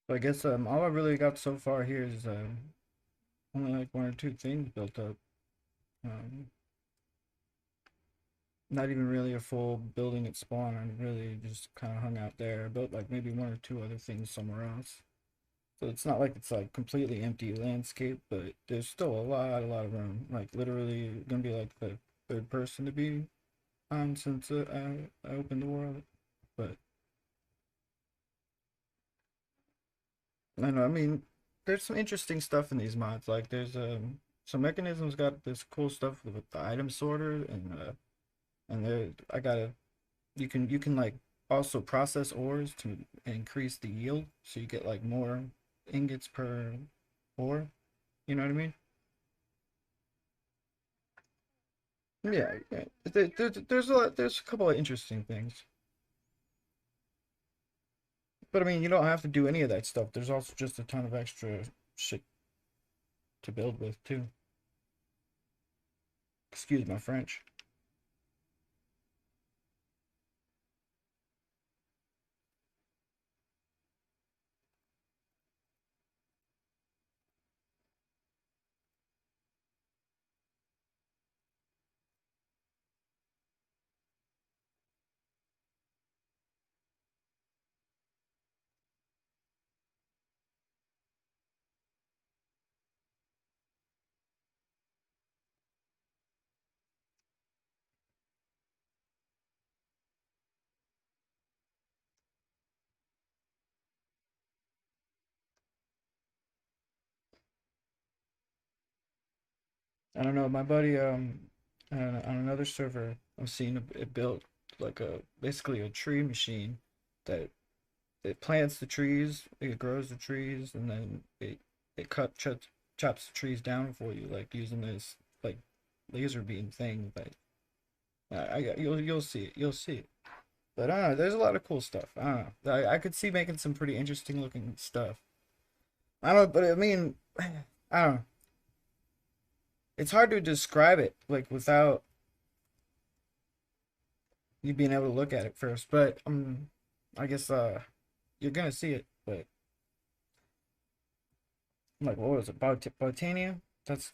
So I guess all I really got so far here is only like one or two things built up. Um, Not even really a full building at spawn. I really just kind of hung out there. I built like maybe one or two other things somewhere else. So it's not like it's like completely empty landscape, but there's still a lot of room. Like literally gonna be like the third person to be on since I opened the world. But I know, I mean, there's some interesting stuff in these mods. Like there's some mechanisms got this cool stuff with the item sorter and there I gotta you can like also process ores to increase the yield, so you get like more ingots per ore. You know what I mean? Yeah, yeah. There's a lot, there's a couple of interesting things, but I mean, you don't have to do any of that stuff. There's also just a ton of extra shit to build with too. Excuse my French. I don't know, my buddy on another server, I've seen it built like a basically a tree machine that it plants the trees, it grows the trees, and then it chops the trees down for you, like using this like laser beam thing. But you'll see it, you'll see it. But I don't know, there's a lot of cool stuff. I don't know. I could see making some pretty interesting looking stuff. I don't, but I mean, I don't know. It's hard to describe it like without you being able to look at it first. But I guess you're gonna see it. But like, what was it? Botania? That's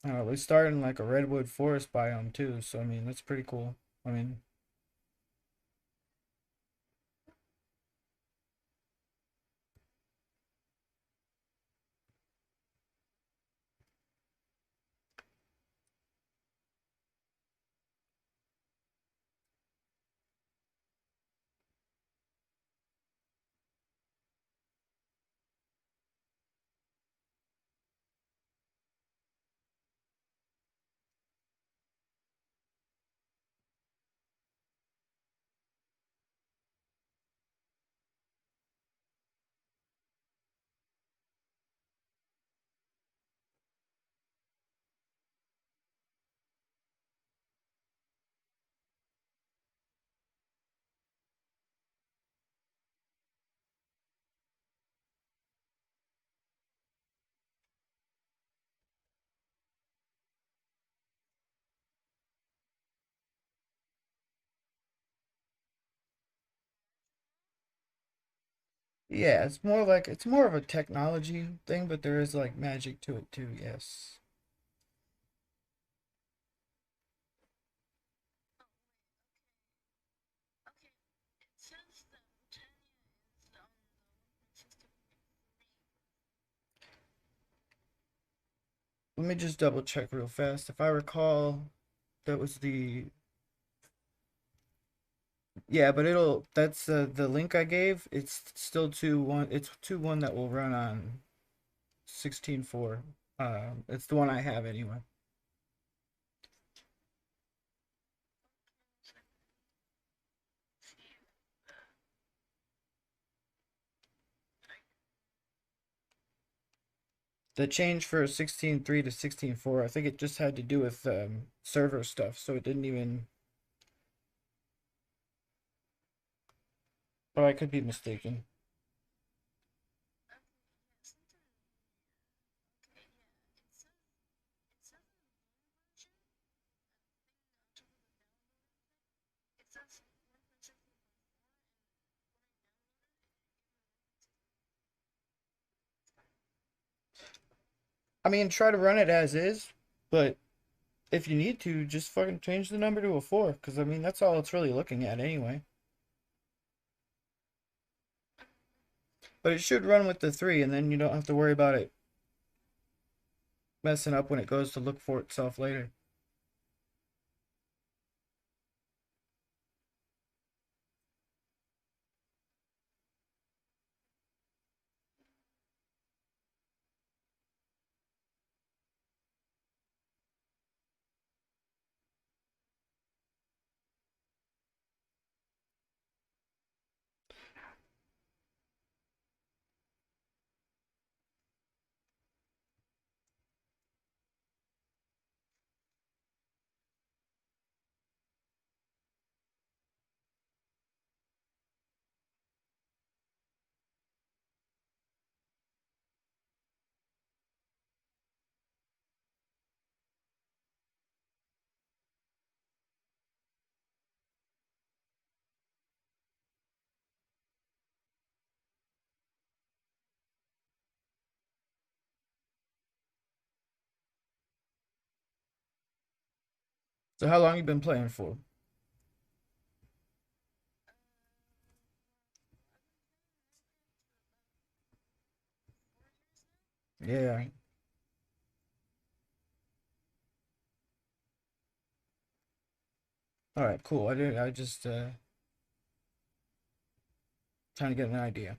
we started in like a redwood forest biome too, so I mean that's pretty cool. I mean, yeah, it's more of a technology thing, but there is like magic to it too. Yes. Let me just double check real fast. If I recall, that was the yeah, but it'll that's the link I gave. It's still 2.1. It's 2.1 that will run on 16.4. It's the one I have anyway. The change for 16.3 to 16.4, I think it just had to do with server stuff, so it didn't even. But I could be mistaken. I mean, try to run it as is, but if you need to, just fucking change the number to a 4, because I mean, that's all it's really looking at anyway. But it should run with the 3, and then you don't have to worry about it messing up when it goes to look for itself later. So how long you been playing for? Yeah. All right, cool. I just trying to get an idea.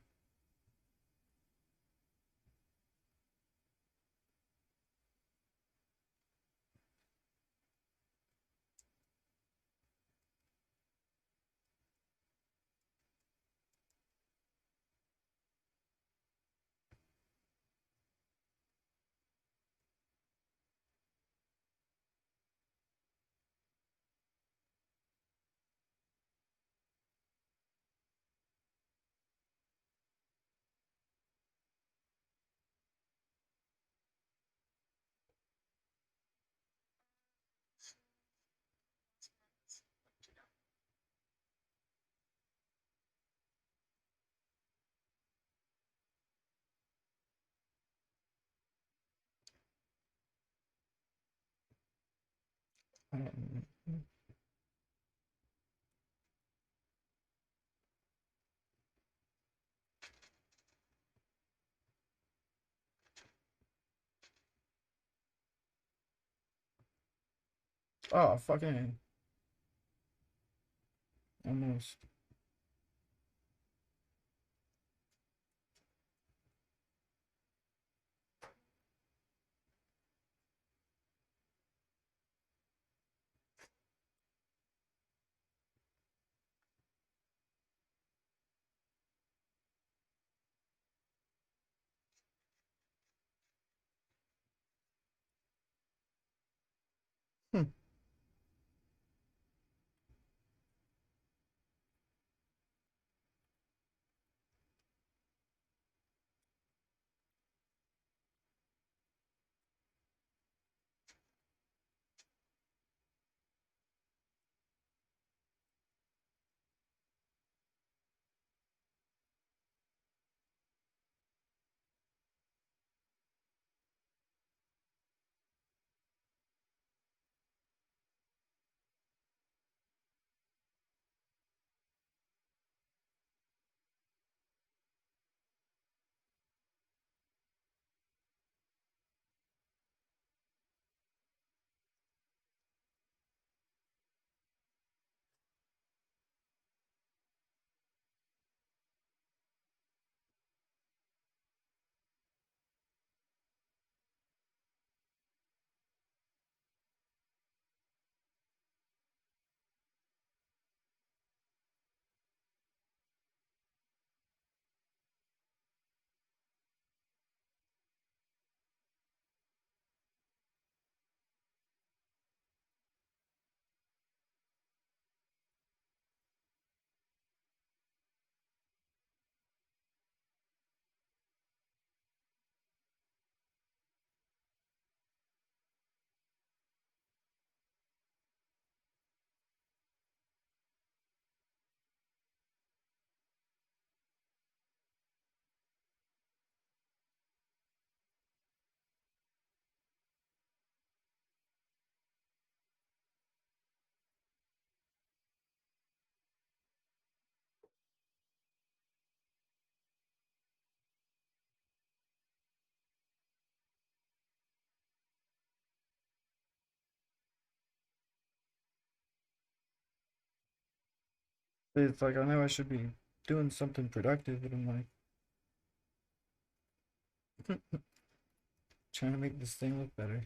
Um, oh, fucking almost. Hmm. It's like I know I should be doing something productive, but I'm like trying to make this thing look better.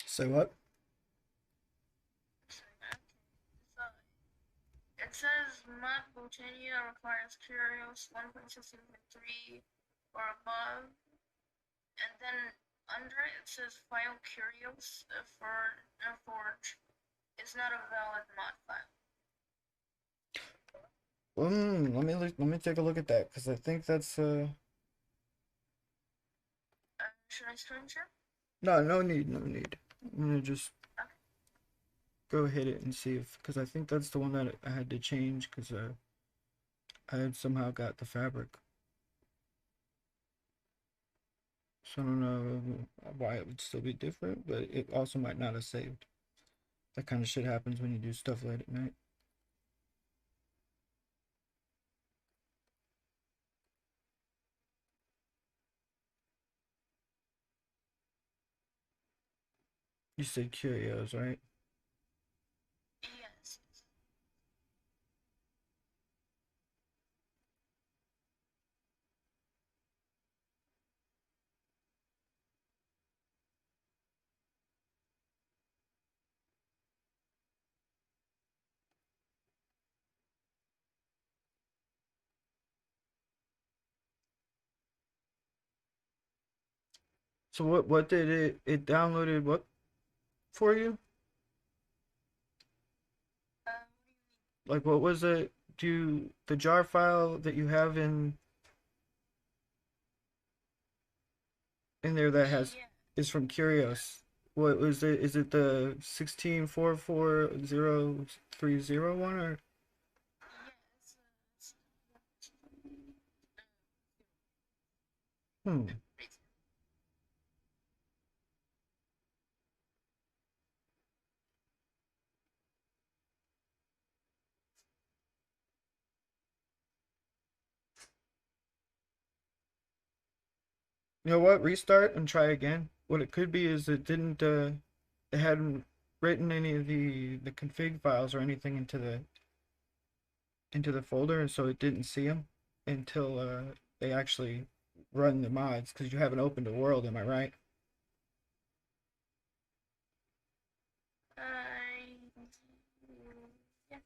Say what? It says mud Botania requires curios 1.16.3 or above, and then under it says file curios for forge is not a valid mod file. Let me take a look at that because I think that's Should I screen share? no, no need. I'm gonna just Okay. go hit it and see if because I think that's the one that I had to change because I had somehow got the fabric, so I don't know why it would still be different, but it also might not have saved. That kind of shit happens when you do stuff late at night. You said curios, right? Yes. So what did it downloaded what for you? What do you mean? Like what was it? Do the jar file that you have in in there that has Yeah, is from Curios. What was it? Is it the 1644030 or? yeah, it's Hmm. great. You know what? Restart and try again. What it could be is it didn't it hadn't written any of the config files or anything into the folder, and so it didn't see them until they actually run the mods because you haven't opened a world. Am I right? Uh, yeah.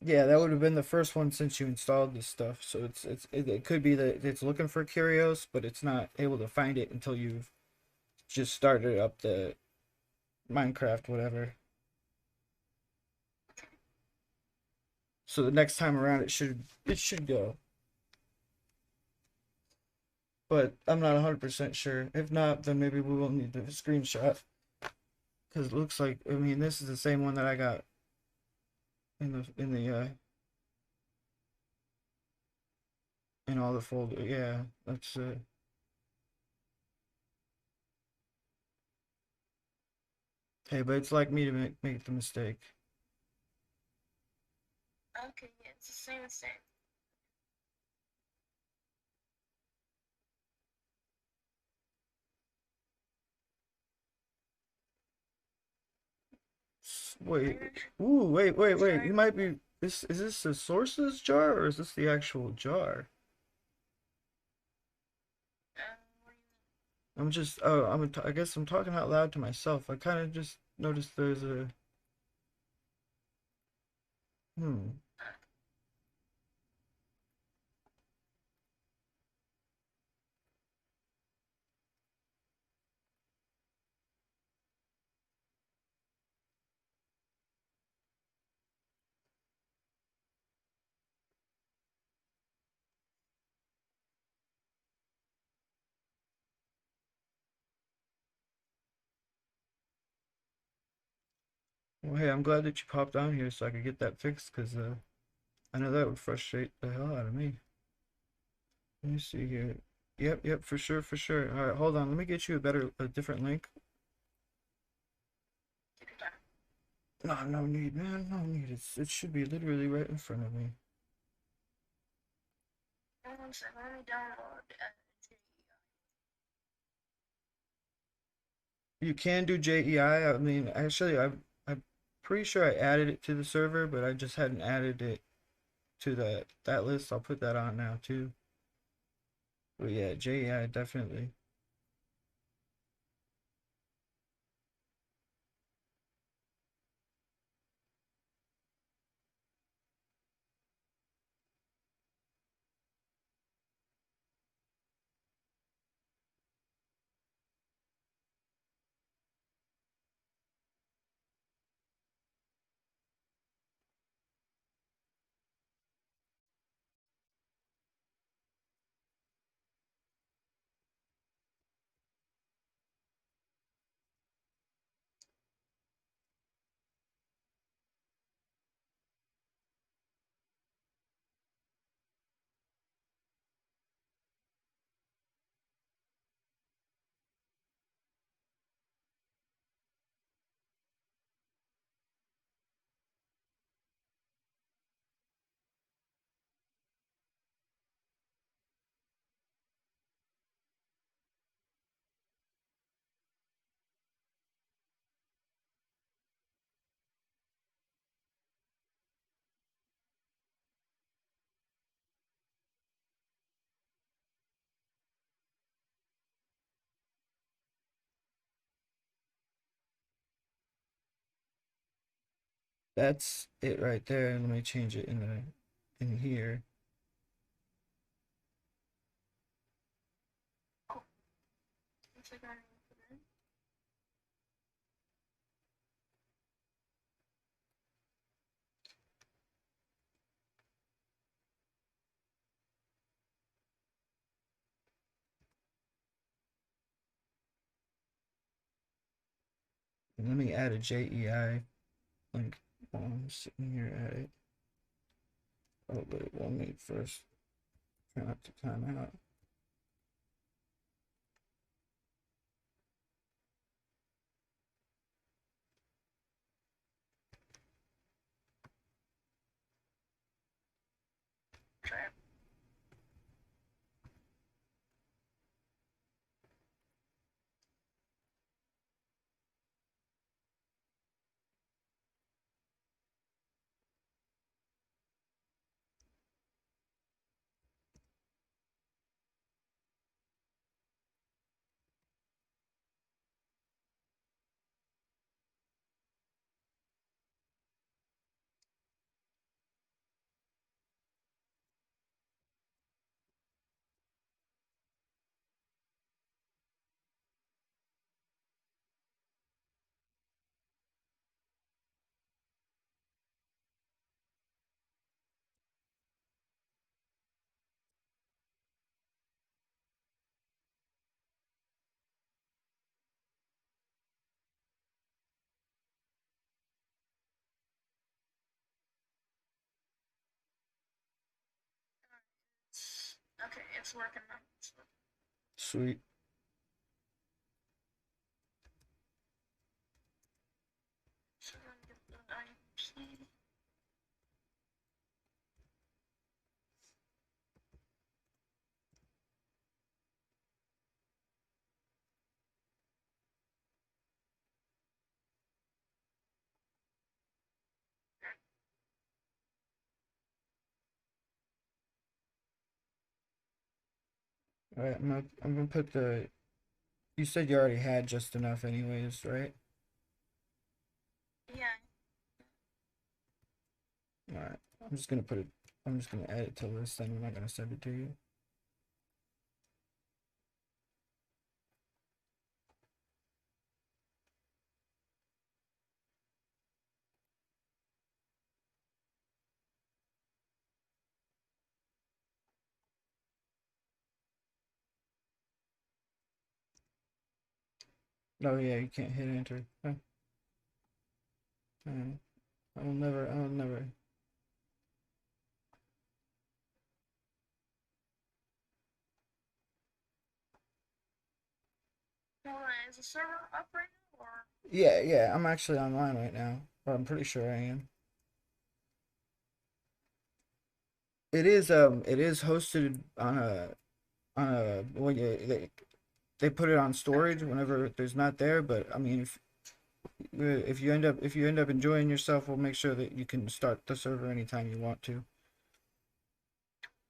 Yeah, that would have been the first one since you installed this stuff. So it could be that it's looking for Curios, but it's not able to find it until you've just started up the Minecraft whatever. So the next time around it should go. But I'm not 100% sure. If not, then maybe we will need the screenshot because it looks like I mean this is the same one that I got in the in all the folder. Yeah, that's hey, but it's like me to make the mistake. Okay, yeah, it's the same thing. Wait, I'm actually wait. You trying. might be this. Is this the sources jar or is this the actual jar? What do you mean? I'm just. Oh, I guess I'm talking out loud to myself. I kind of just noticed there's a. Hmm. Well, hey, I'm glad that you popped on here so I could get that fixed because I know that would frustrate the hell out of me. Let me see here. Yep, for sure, for sure. All right, hold on. Let me get you a different link. Take your time. No, no need, man. No need. It should be literally right in front of me. One second, let me download You can do JEI. I mean, actually, I'm pretty sure I added it to the server, but I just hadn't added it to that list. I'll put that on now too. But yeah, JEI definitely. That's it right there. Let me change it in here. Cool. One second, I'm gonna put it in. Let me add a JEI link while I'm sitting here at it. Oh, but it won't need first. Try not to time out. Okay. Okay, it's working now. Sweet. So then get the IP. All right, I'm gonna put the. You said you already had just enough, anyways, right? Yeah. All right. I'm just gonna put it. I'm just gonna add it to list. Then I'm not gonna send it to you. Oh yeah, you can't hit enter. Huh. I'll never. I'll never. No, is the server up right now or? Yeah, yeah. I'm actually online right now. Or I'm pretty sure I am. It is. It is hosted on a. Well, yeah, they put it on storage whenever there's not there. But I mean, if you end up enjoying yourself, we'll make sure that you can start the server anytime you want to.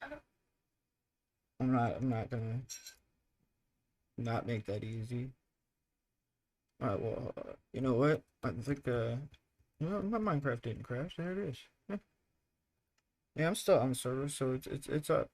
Okay. I'm not gonna not make that easy. All right, well, you know what? I think my Minecraft didn't crash. There it is. Yeah, yeah, I'm still on the server, so it's up.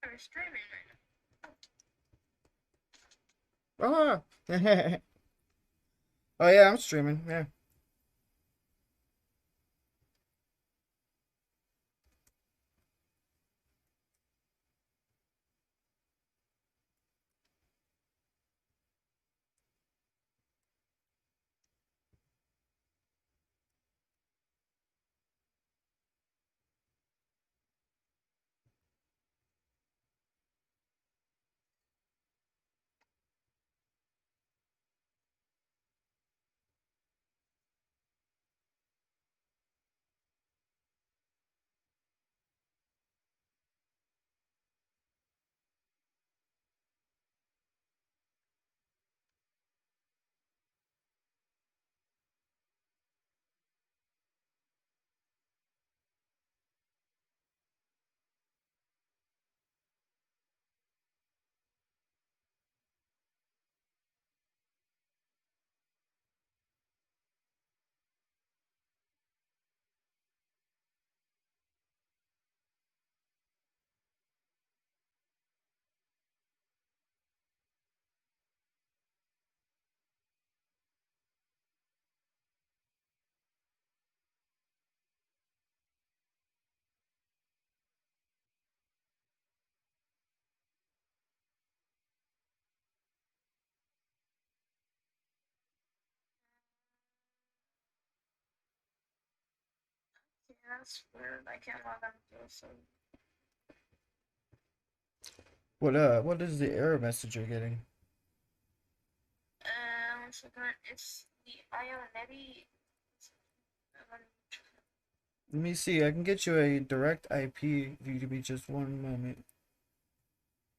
I'm streaming right Oh, oh yeah, I'm streaming. Yeah. That's weird. I can't log on to this. So, What is the error message you're getting? so it's the Ioneti. Let me see. I can get you a direct IP if you give me just one moment.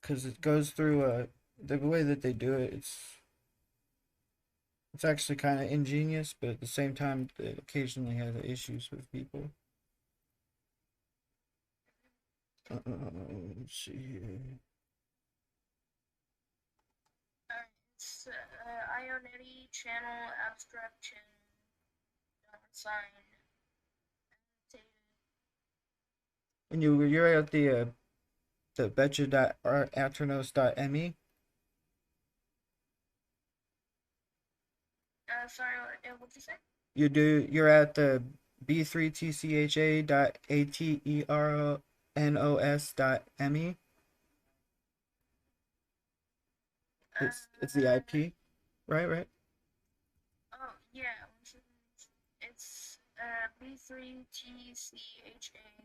Because it goes through the way that they do it, it's actually kind of ingenious, but at the same time, it occasionally has issues with people. Let's see here. It's Ioneti channel abstract channel sign annotated. And you're at the betcha.aternos.me. Sorry, what'd you say? You're at the B3tcha.aternos.me. It's the IP, right? Oh yeah, it's B3tcha.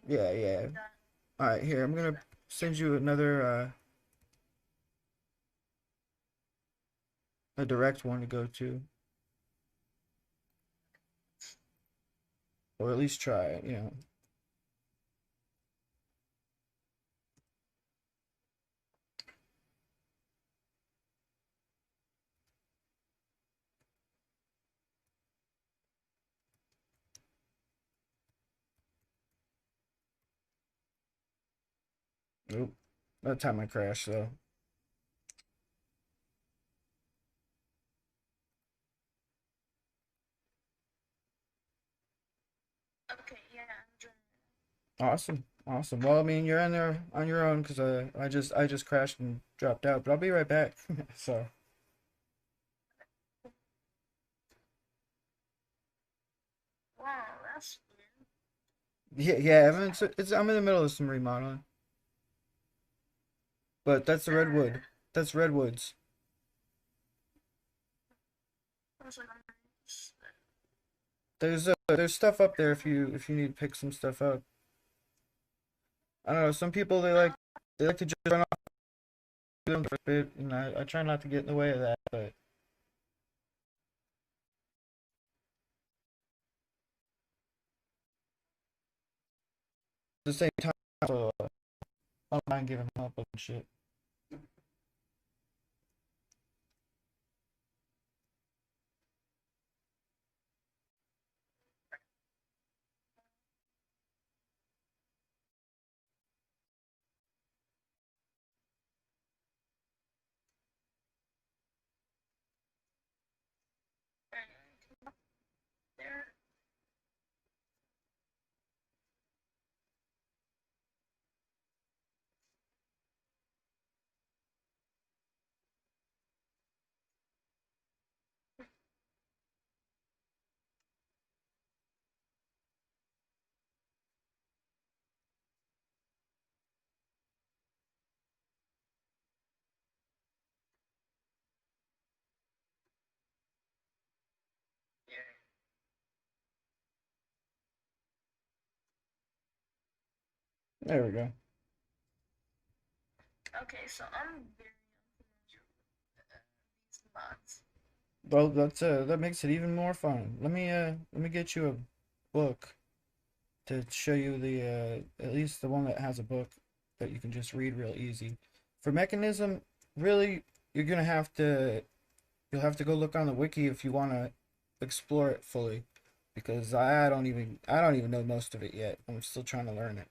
Yeah. All right, here I'm gonna send you another a direct one to go to, or at least try it. Nope. That time I crashed though. Okay, yeah, I'm joining. Awesome. Well, I mean, you're in there on your own because I just crashed and dropped out, but I'll be right back. So Wow, that's weird. yeah. I mean, I'm in the middle of some remodeling, but that's the redwood. That's redwoods. I was like, There's stuff up there if you need to pick some stuff up. I don't know. Some people they like to just run off them for a bit, and I try not to get in the way of that, but at the same time, so, I don't mind giving help and shit. there. There we go. Okay, so I'm very unfamiliar with these mods. Well, that makes it even more fun. Let me get you a book to show you the at least the one that has a book that you can just read real easy. For mechanism, really, you're gonna have to you'll have to go look on the wiki if you want to explore it fully, because I don't even know most of it yet. I'm still trying to learn it.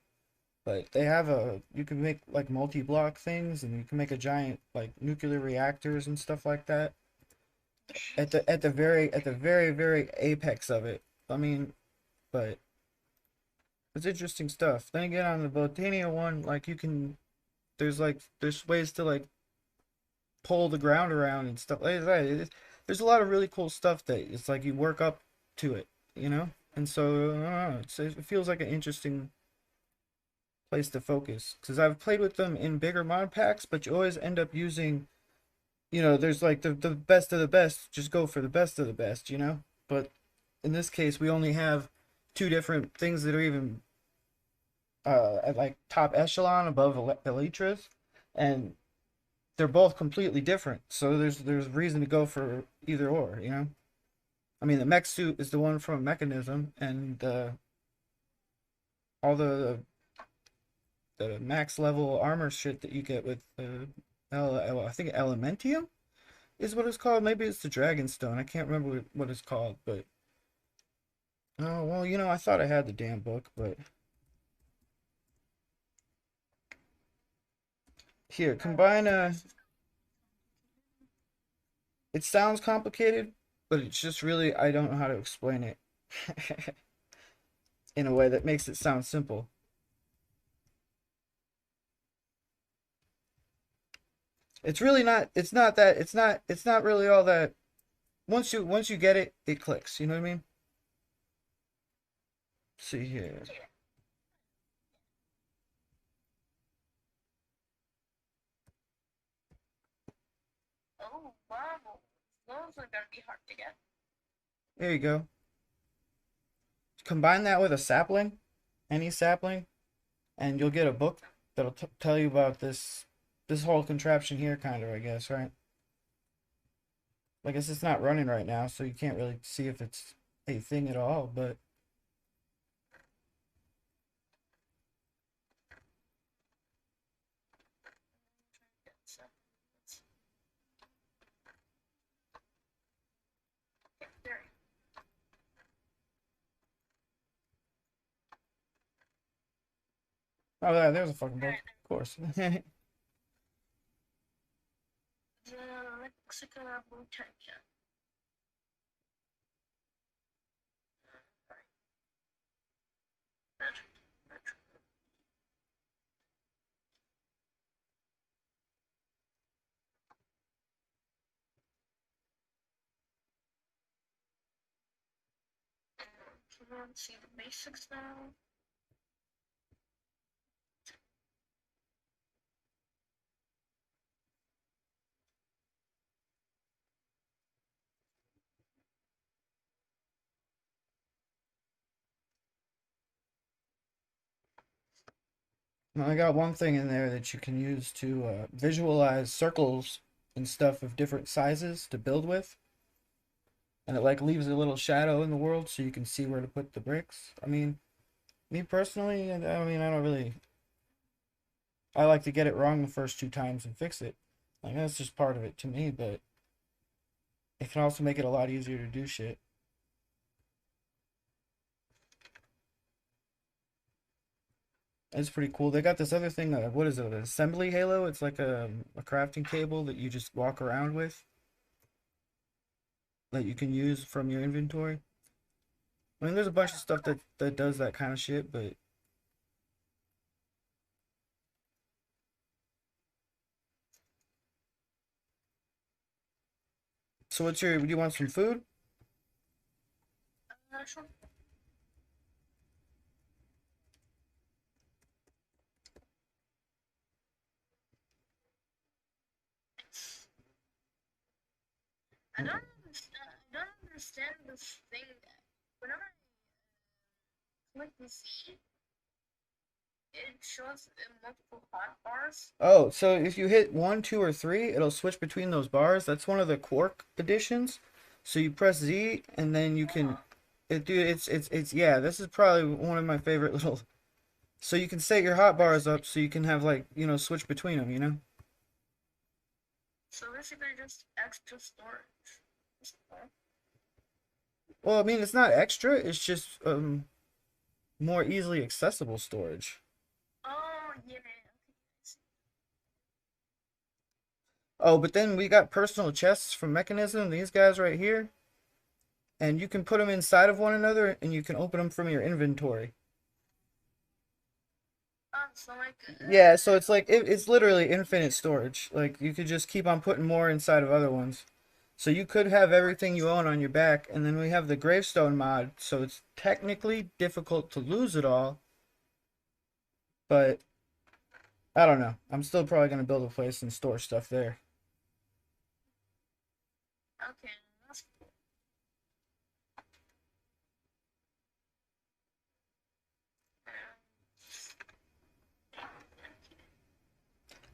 But they have you can make like multi-block things, and you can make a giant like nuclear reactors and stuff like that at the very apex of it. I mean, but it's interesting stuff. Then again, on the Botania one, like you can there's ways to like pull the ground around and stuff like that. There's a lot of really cool stuff that it's like you work up to it. And so I don't know, it feels like an interesting place to focus because I've played with them in bigger mod packs, but you always end up using, there's like the best of the best. Just go for the best of the best. But in this case, we only have two different things that are even at like top echelon above elytras, and they're both completely different. So there's reason to go for either or, you know. I mean, the mech suit is the one from Mechanism, and all the max level armor shit that you get with I think Elementium is what it's called. Maybe it's the Dragonstone. I can't remember what it's called, but oh well, you know, I thought I had the damn book, but here, combine it sounds complicated, but it's just really I don't know how to explain it in a way that makes it sound simple. It's really not it's not really all that once you get it, it clicks, you know what I mean? Let's see here. Oh wow, those are gonna be hard to get. There you go. Combine that with a sapling, any sapling, and you'll get a book that'll tell you about this whole contraption here, kind of, I guess, right? I guess it's not running right now, so you can't really see if it's a thing at all, but Get some. Okay, there. oh, there's a fucking book, Alright, of course. the Mexican B3tcha. So let's see the basics now. Well, I got one thing in there that you can use to visualize circles and stuff of different sizes to build with, and it like leaves a little shadow in the world so you can see where to put the bricks. I mean, me personally, I mean, I don't really. I like to get it wrong the first two times and fix it. Like that's just part of it to me, but it can also make it a lot easier to do shit. It's pretty cool. They got this other thing. What is it? An assembly halo? It's like a crafting table that you just walk around with that you can use from your inventory. I mean, there's a bunch of stuff that does that kind of shit, but so what's your? Do you want some food? Sure. I don't understand this thing that whenever I click the Z, it shows multiple hot bars. Oh, so if you hit one, two, or three, it'll switch between those bars. That's one of the Quark additions. So you press Z, and then you can. Dude, it's yeah. This is probably one of my favorite little. So you can set your hot bars up so you can have like switch between them. You know. So basically just extra storage. Well, I mean, it's not extra. It's just more easily accessible storage. Oh yeah. Oh, but then we got personal chests from Mechanism. These guys right here, and you can put them inside of one another, and you can open them from your inventory. So like. Yeah, so it's like it's literally infinite storage. Like you could just keep on putting more inside of other ones. So you could have everything you own on your back, and then we have the gravestone mod, so it's technically difficult to lose it all, but I don't know. I'm still probably gonna build a place and store stuff there. Okay, that's cool.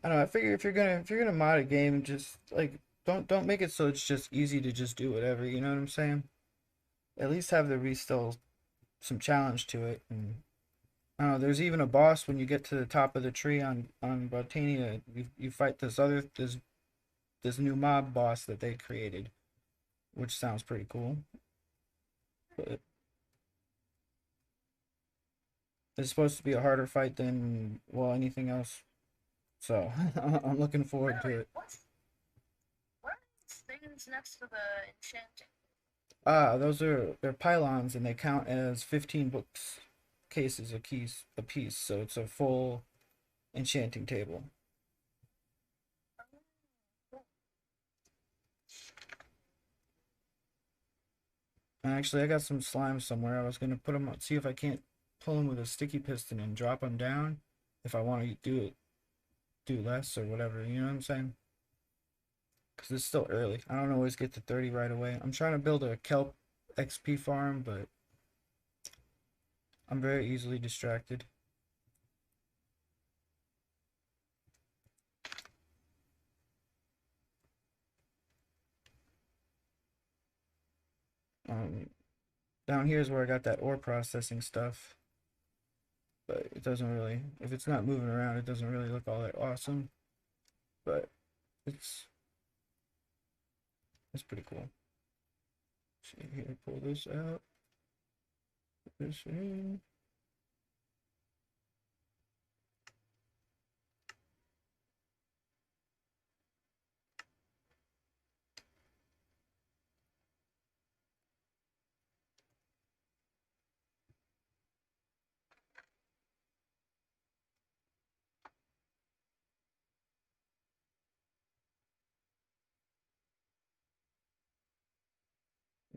I don't know. I figure if you're gonna mod a game, just like don't make it so it's just easy to just do whatever. You know what I'm saying? At least have there be still some challenge to it. And I don't know. There's even a boss when you get to the top of the tree on Botania. You fight this new mob boss that they created, which sounds pretty cool. But it's supposed to be a harder fight than well anything else. So I'm looking forward to Really? it. What are these things next to the enchanting? Ah, they're pylons and they count as 15 books cases a piece, so it's a full enchanting table. Oh, And actually, I got some slime somewhere. I was gonna put them on, see if I can't pull them with a sticky piston and drop them down. If I want to do less or whatever. You know what I'm saying? Because it's still early. I don't always get to 30 right away. I'm trying to build a kelp XP farm, but I'm very easily distracted. Um, Down here is where I got that ore processing stuff, but it doesn't really, if it's not moving around, it doesn't really look all that awesome, but it's it's pretty cool. See here, pull this out, put this in.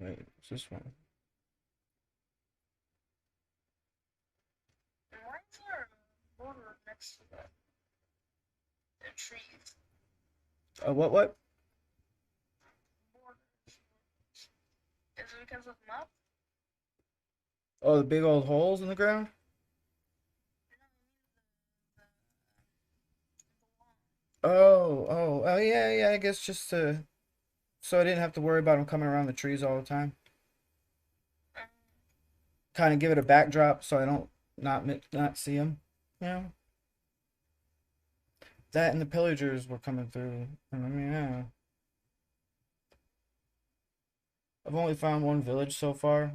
Wait, it's this one. and why is there a border next to the trees? What? Borders. Is it because of the map? Oh, the big old holes in the ground? Oh, yeah, yeah, I guess just to, so I didn't have to worry about them coming around the trees all the time. Um, Kind of give it a backdrop so I don't not see them. You know? That and the pillagers were coming through. And I mean, yeah. I've only found one village so far.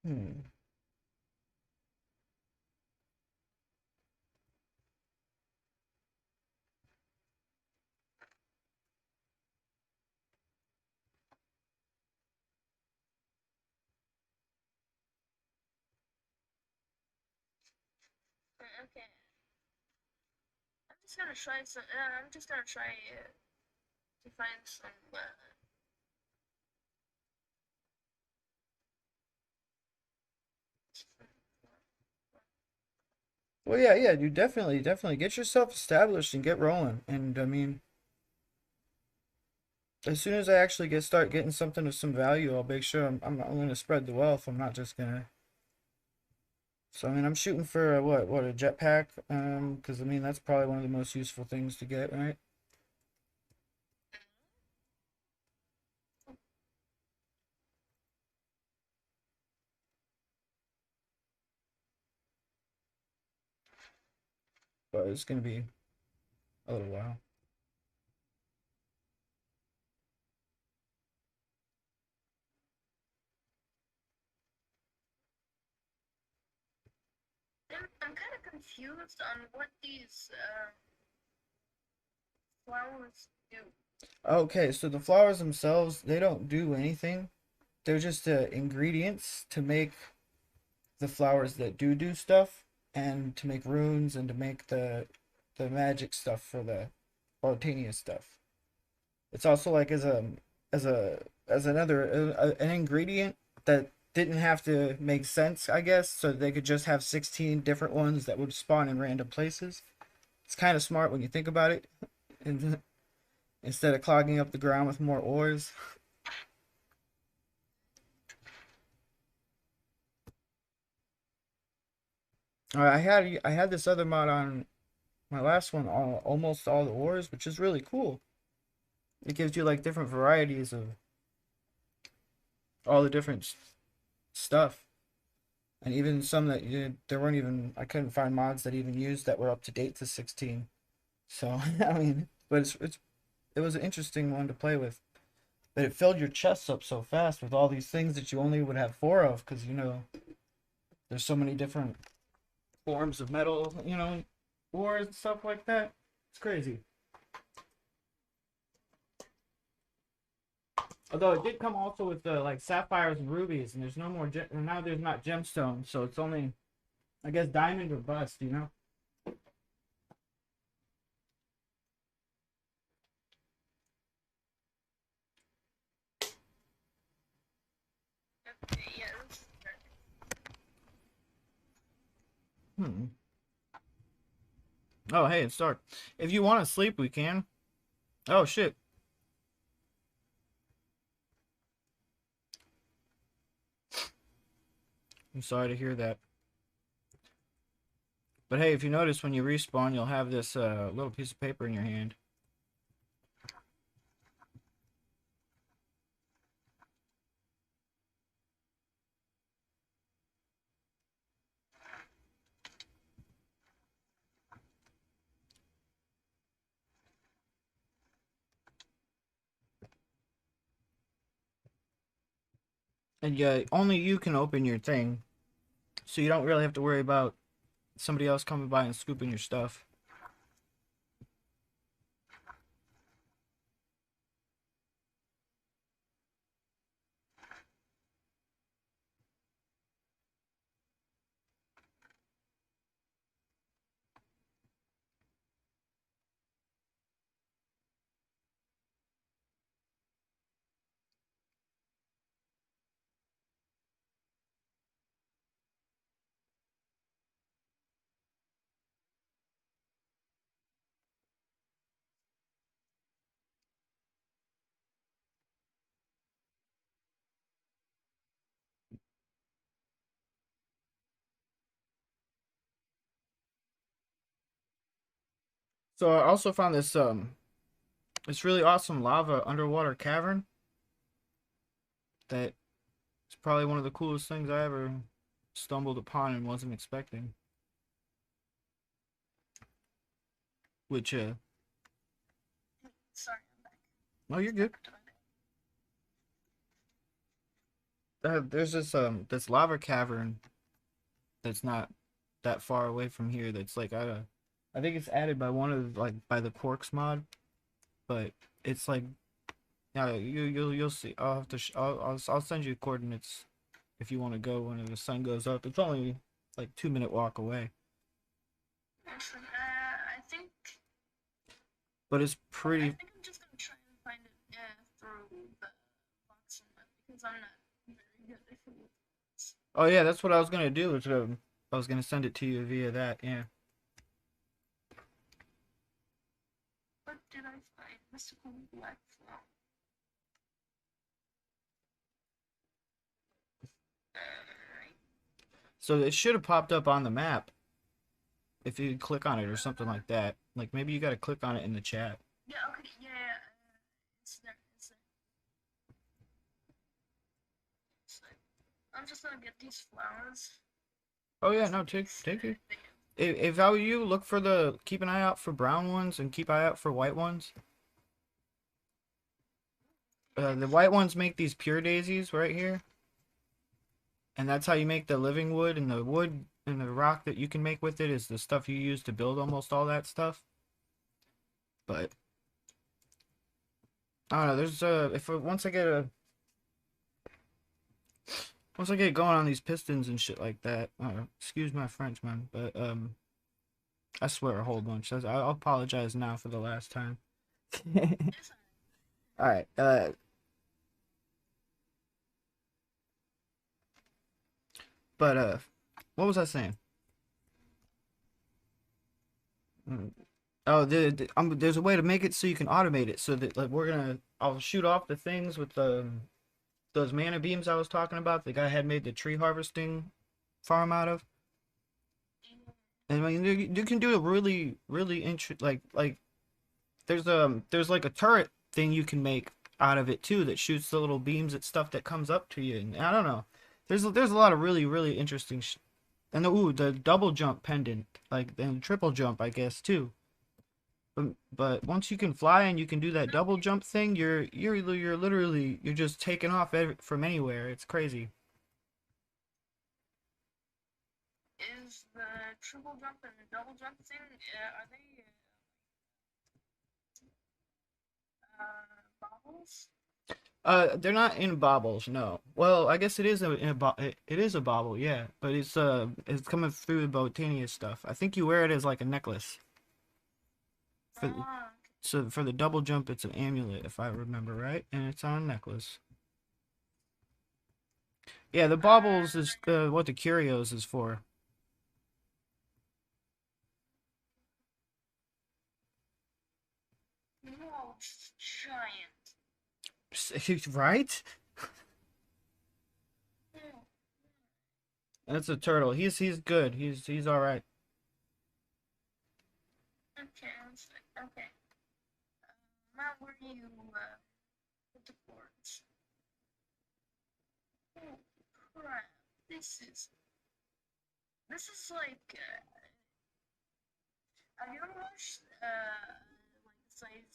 Hmm. okay. I'm just gonna try some. I'm just gonna try to find some. Well, yeah, yeah, you definitely get yourself established and get rolling. And I mean, as soon as I actually start getting something of some value, I'll make sure I'm going to spread the wealth. I'm not just gonna. So I mean, I'm shooting for a, what a jetpack. Because I mean that's probably one of the most useful things to get, right? But it's gonna be a little while. I'm kind of confused on what these flowers do. Okay, so the flowers themselves, they don't do anything. They're just ingredients to make the flowers that do stuff, and to make runes and to make the magic stuff for the spontaneous stuff. It's also like as a as another an ingredient that didn't have to make sense, I guess, so they could just have 16 different ones that would spawn in random places. It's kind of smart when you think about it, and instead of clogging up the ground with more ores. I had this other mod on my last one, almost all the ores, which is really cool. It gives you like different varieties of all the different stuff, and even some that there weren't even I couldn't find mods that even used that were up to date to 16. So I mean, but it was an interesting one to play with. But it filled your chests up so fast with all these things that you only would have four of, because there's so many different forms of metal, ores and stuff like that. It's crazy. Although it did come also with the like sapphires and rubies, and there's no more now. There's not gemstones, so it's only, I guess, diamond or bust. Okay, yeah, this is Hmm. Oh, hey, it's dark. If you want to sleep, we can. Oh shit. I'm sorry to hear that. But hey, if you notice when you respawn, you'll have this little piece of paper in your hand. And yeah, only you can open your thing, so you don't really have to worry about somebody else coming by and scooping your stuff. So I also found this really awesome lava underwater cavern that is probably one of the coolest things I ever stumbled upon and wasn't expecting. Which sorry, I'm back. oh, you're good. There's this lava cavern that's not that far away from here. That's like I think it's added by one of like by the quarks mod, but it's like yeah, you'll see. I'll have to I'll send you coordinates if you want to go when the sun goes up. It's only like 2 minute walk away, Actually, I think but it's I pretty. think I'm just gonna try and find it through the box because I'm not very good at it. Oh yeah, that's what I was gonna do. I was gonna send it to you via that. Yeah. What did I find? Mystical black flower. Right. So it should have popped up on the map if you click on it or something like that. Like maybe you got to click on it in the chat. Yeah. Okay. Yeah. It's there. It's there. It's there. I'm just gonna get these flowers. Oh yeah, no, take it. If I were you, look for keep an eye out for brown ones and keep an eye out for white ones. The white ones make these pure daisies right here, and that's how you make the living wood. And the wood and the rock that you can make with it is the stuff you use to build almost all that stuff. But I don't know. There's if once I get going on these pistons and shit like that. Excuse my French, man, but I swear a whole bunch. I'll apologize now for the last time. All right. But what was I saying? Mm. Oh, there's a way to make it so you can automate it. So that like I'll shoot off the things with those mana beams I was talking about. The guy had made the tree harvesting farm out of. And I mean, you can do a really interesting like there's like a turret thing you can make out of it too that shoots the little beams at stuff that comes up to you. And I don't know. There's a lot of really interesting and the double jump pendant like and triple jump I guess too. But once you can fly and you can do that double jump thing, you're literally you're just taking off from anywhere. It's crazy. Is the triple jump and the double jump thing, are they bobbles? They're not in baubles, no. Well, I guess it is it is a bauble, yeah. But it's coming through the Botania stuff. I think you wear it as like a necklace. For Ah, so for the double jump, it's an amulet if I remember right, and it's on a necklace. Yeah, the baubles is what the curios is for. no, it's giant. Right? Oh, That's a turtle. He's good. He's all right. okay, okay. Now where do you put the cords? Oh crap! This is like have you ever watched like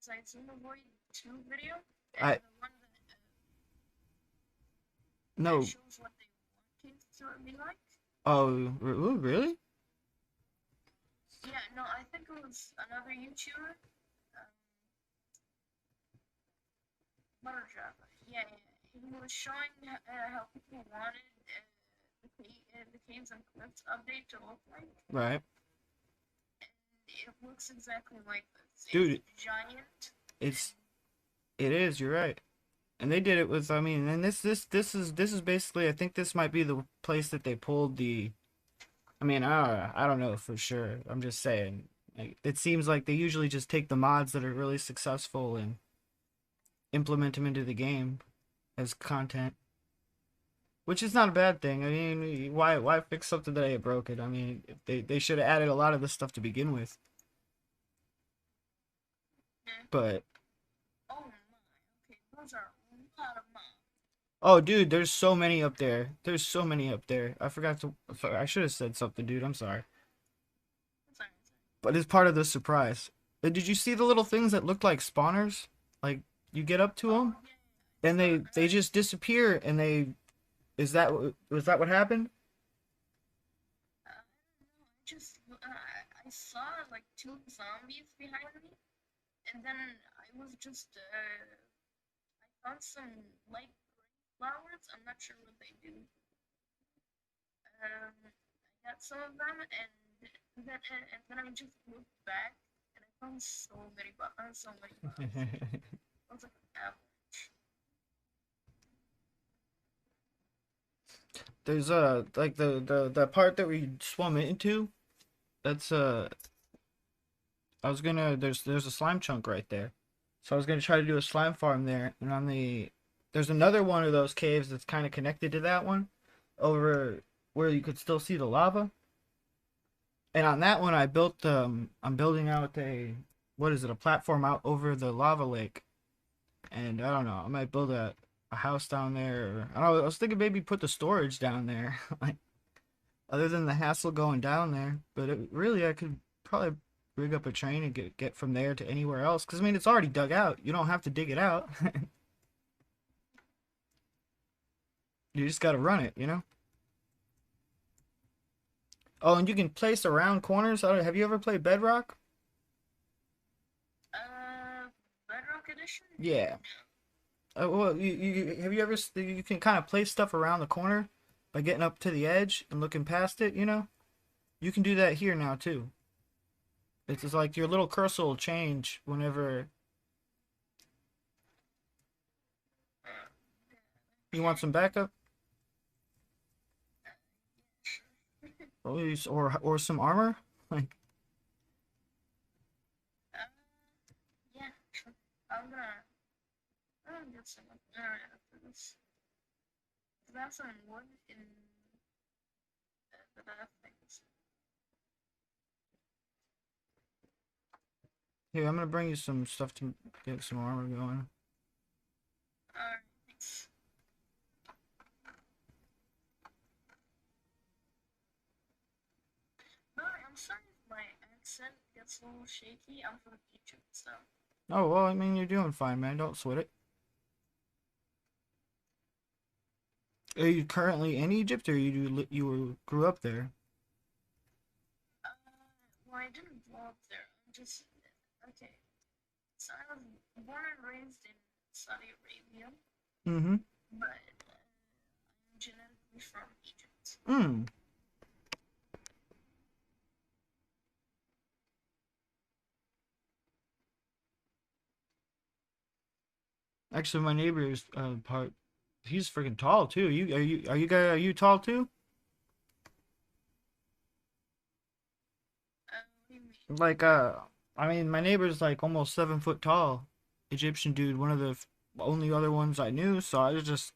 Saizuma Boy 2 video? I The one that no. shows what they want kids to be like? Oh, really? Yeah, no, I think it was another YouTuber. Um, B3tcha. Yeah, yeah. He was showing how people wanted the Caves and Cliffs update to look like. Right. It looks exactly like this. It's Dude, giant. it's it is, you're right. And they did it with I mean, and this is basically I think this might be the place that they pulled the I mean, I don't know for sure. I'm just saying. Like, it seems like they usually just take the mods that are really successful and implement them into the game as content, which is not a bad thing. I mean, why fix something that ain't broken? I mean, they should have added a lot of this stuff to begin with. Yeah. But Oh my. Okay, those are a lot of mobs. oh, dude, there's so many up there. There's so many up there. I forgot to. I should have said something, dude. I'm sorry. Sorry. But it's part of the surprise. Did you see the little things that looked like spawners? Like you get up to Oh them yeah, yeah. and they just disappear and they is that was that what happened? I don't know. I saw like two zombies behind me, and then I was just I found some light green flowers. I'm not sure what they do. I got some of them, and then I just looked back, and I found so many bugs. I was like, There's like the part that we swum into. That's I was gonna there's a slime chunk right there. So I was gonna try to do a slime farm there, and on the there's another one of those caves that's kind of connected to that one, over where you could still see the lava. And on that one, I'm building out a what is it a platform out over the lava lake, and I don't know I might build a house down there. Or, I don't know, I was thinking maybe put the storage down there, like other than the hassle going down there. But really, I could probably rig up a train and get from there to anywhere else. Because I mean, it's already dug out. You don't have to dig it out. You just got to run it, you know. Oh, and you can place around corners. Have you ever played Bedrock? Bedrock Edition? Yeah. Well, have you ever you can kind of place stuff around the corner by getting up to the edge and looking past it. You know, you can do that here now too. It's just like your little cursor will change whenever. You want some backup? Sure. Or some armor? Like, uh, yeah, sure. I'm gonna get some internet after this. I have some wood in the death things. here, I'm gonna bring you some stuff to get some armor going. Alright, thanks. I'm sorry if my accent gets a little shaky. I'm from Egypt, so. Oh well, I mean you're doing fine, man. Don't sweat it. Are you currently in Egypt, or grew up there? Uh, well, I didn't grow up there. I'm just. Okay. So I was born and raised in Saudi Arabia, Mm-hmm. but I'm genetically from Egypt. Mm. Actually, my neighbor is part. He's freaking tall too. Are you tall too? What do you mean? Like I mean my neighbor's like almost 7 foot tall. Egyptian dude, one of the only other ones I knew. So I was just,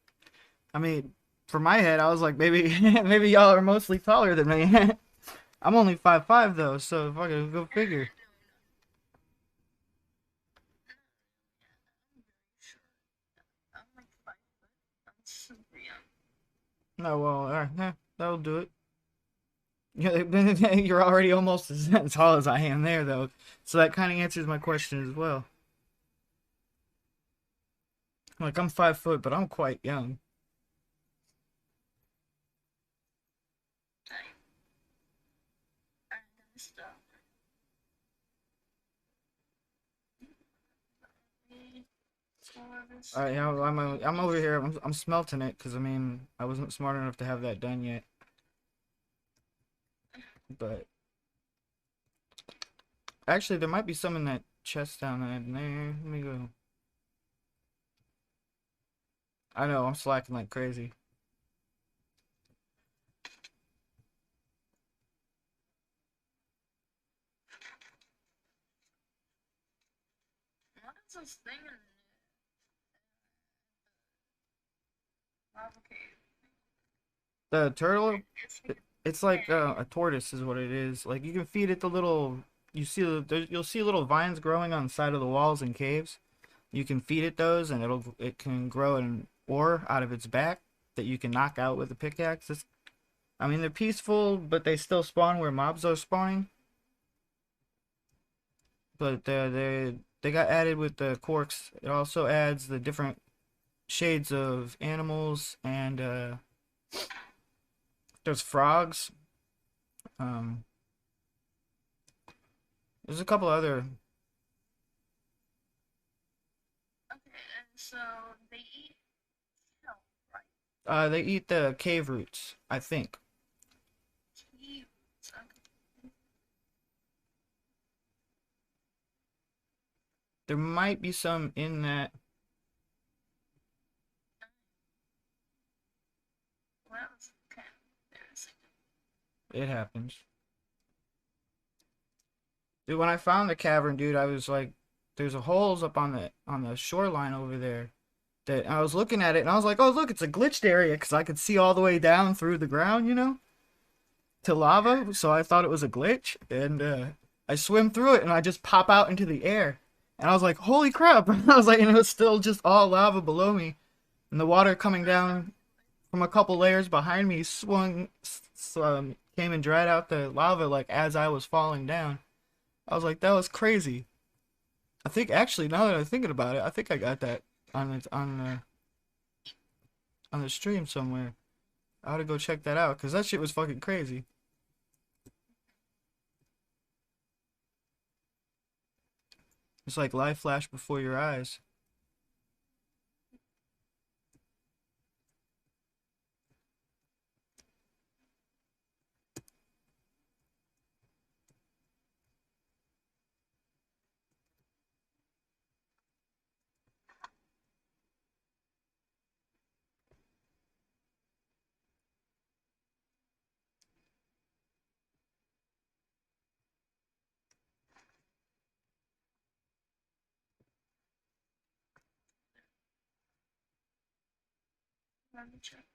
I mean, for my head, I was like maybe maybe y'all are mostly taller than me. I'm only 5'5" though, so fucking go figure. No, no. I'm very short. I'm like 5 foot. I'm super young. No, well, that'll do it. You're already almost as tall as I am there, though. So that kind of answers my question as well. Like, I'm 5 foot, but I'm quite young. I'm gonna stop. We explore this All right, and I'm over here. I'm smelting it because I mean I wasn't smart enough to have that done yet. But actually, there might be some in that chest down there. Let me go. I know I'm slacking like crazy. what is this thing in the lava cave? The turtle, It's like it's yeah, like a tortoise is what it is. Like you can feed it the little. You'll see little vines growing on the side of the walls in caves. You can feed it those, and it can grow an ore out of its back that you can knock out with a pickaxe. I mean, they're peaceful, but they still spawn where mobs are spawning. But they got added with the quarks. It also adds the different shades of animals, and there's frogs. Um, there's a couple other. okay, and so they eat hell, right? They eat the cave roots, I think. Tea roots. Okay. There might be some in that. Well, that was kind of embarrassing. It happens. Dude, when I found the cavern, dude, I was like, there's a holes up on the shoreline over there. That I was looking at it and I was like, oh look, it's a glitched area because I could see all the way down through the ground, to lava. So I thought it was a glitch, and I swim through it and I just pop out into the air, and I was like, holy crap! I was like, and it was still just all lava below me, and the water coming down from a couple layers behind me came and dried out the lava like as I was falling down. I was like, that was crazy. I think actually, now that I'm thinking about it, I think I got that on the stream somewhere. I ought to go check that out because that shit was fucking crazy. It's like life flashed before your eyes. Let me check.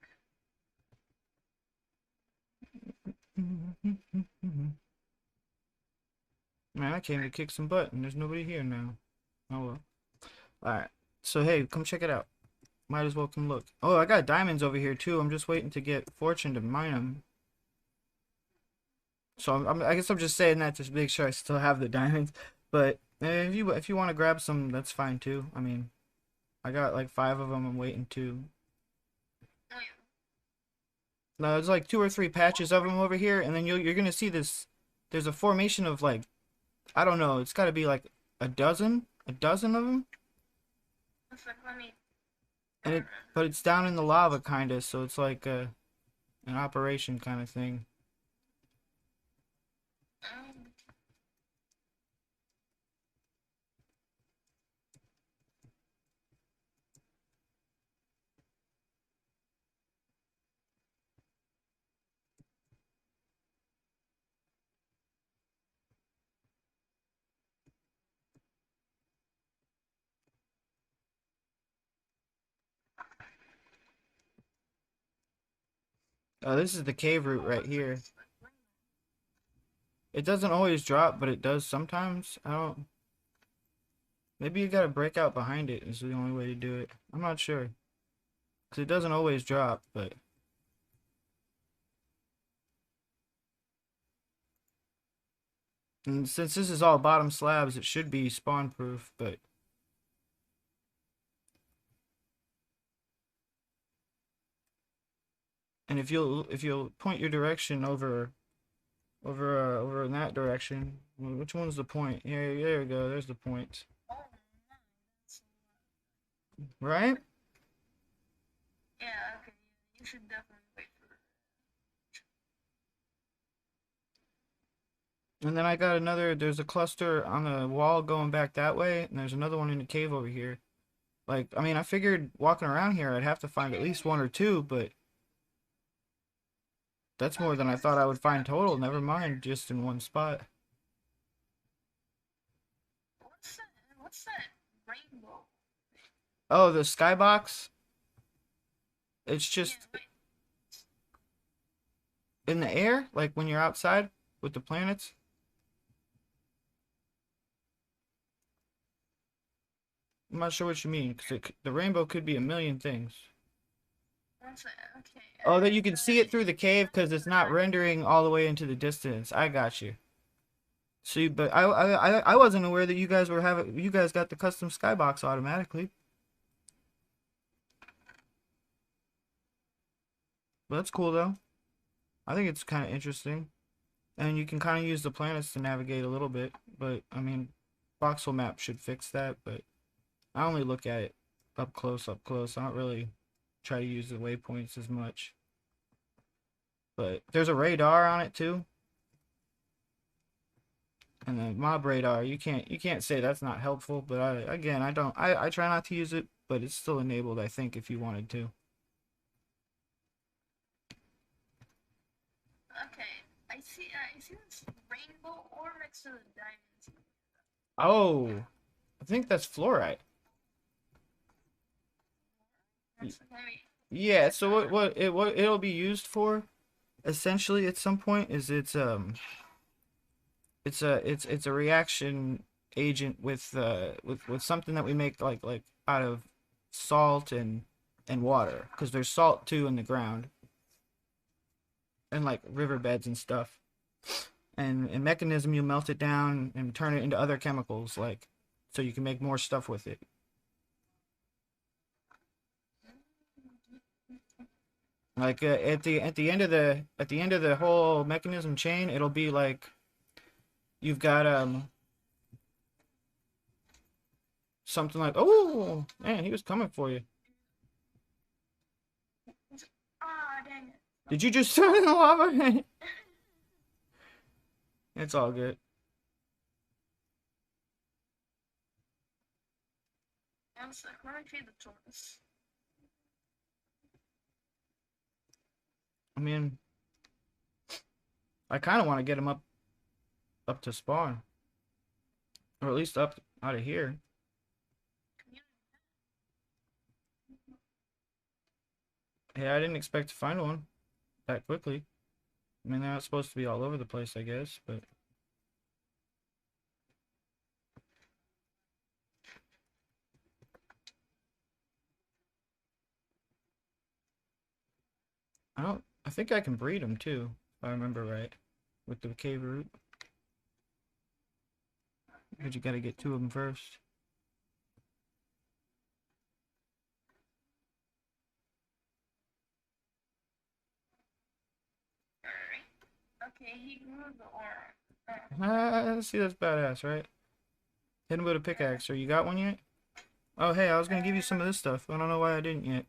Man, I came to kick some butt and there's nobody here now. Oh well. Alright. So hey, come check it out. Might as well come look. Oh, I got diamonds over here too. I'm just waiting to get Fortune to mine them. So I guess I'm just saying that to make sure I still have the diamonds. But if you want to grab some, that's fine too. I mean, I got like 5 of them. I'm waiting to. Oh, yeah. No, there's like 2 or 3 patches of them over here, and then you're gonna see this. There's a formation of like, I don't know. It's got to be like a dozen of them, It's like, let me. and but it's down in the lava kind of, so it's like an operation kind of thing. Um, Oh, this is the cave route right what's here. this? It doesn't always drop, but it does sometimes. I don't. Maybe you gotta break out behind it is the only way to do it. I'm not sure. Because it doesn't always drop, but. And since this is all bottom slabs, it should be spawn proof, but. And if you'll point your direction over in that direction, which one's the point? Here, there we go. There's the point, Oh, my. That's right? yeah, okay. You should definitely wait for it. And then I got another. There's a cluster on the wall going back that way, and there's another one in the cave over here. Like, I mean, I figured walking around here, I'd have to find at least 1 or 2, but that's more than I thought I would find total. Never mind, just in one spot. What's that? What's that rainbow? Oh, the skybox. It's Yeah, just wait. in the air, like when you're outside with the planets. I'm not sure what you mean, because the rainbow could be a million things. What's that? Okay. Oh, that you can see it through the cave because it's not rendering all the way into the distance. I got you. See, but I wasn't aware that you guys got the custom skybox automatically. But that's cool though. I think it's kind of interesting. And you can kind of use the planets to navigate a little bit, but I mean, voxel map should fix that, but I only look at it up close, up close. I don't really try to use the waypoints as much. But there's a radar on it too. And the mob radar, you can't say that's not helpful, but I try not to use it, but it's still enabled, I think, if you wanted to. Okay. I see this rainbow ore next to the diamonds. Oh, I think that's fluorite. That's let me Yeah, check so that. what it'll be used for essentially at some point is it's a reaction agent with something that we make like out of salt and water because there's salt too in the ground and like riverbeds and stuff. And in mechanism you melt it down and turn it into other chemicals like so you can make more stuff with it. Like at the end of the whole mechanism chain, it'll be like you've got something like, oh man, he was coming for you. Ah, dang it. Did you just turn in the lava? It's all good. One sec. Let me feed the tortoise. I mean, I kind of want to get him up to spawn, or at least up out of here. Hey, I didn't expect to find one that quickly. I mean, they're not supposed to be all over the place, I guess, but I don't. I think I can breed them too, if I remember right, with the cave root. But you gotta get two of them first. Alright. Okay, he grew the aura. Ah, see, that's badass, right? Hit him with a pickaxe. Or you got one yet? Oh, hey, I was gonna give you some of this stuff. I don't know why I didn't yet.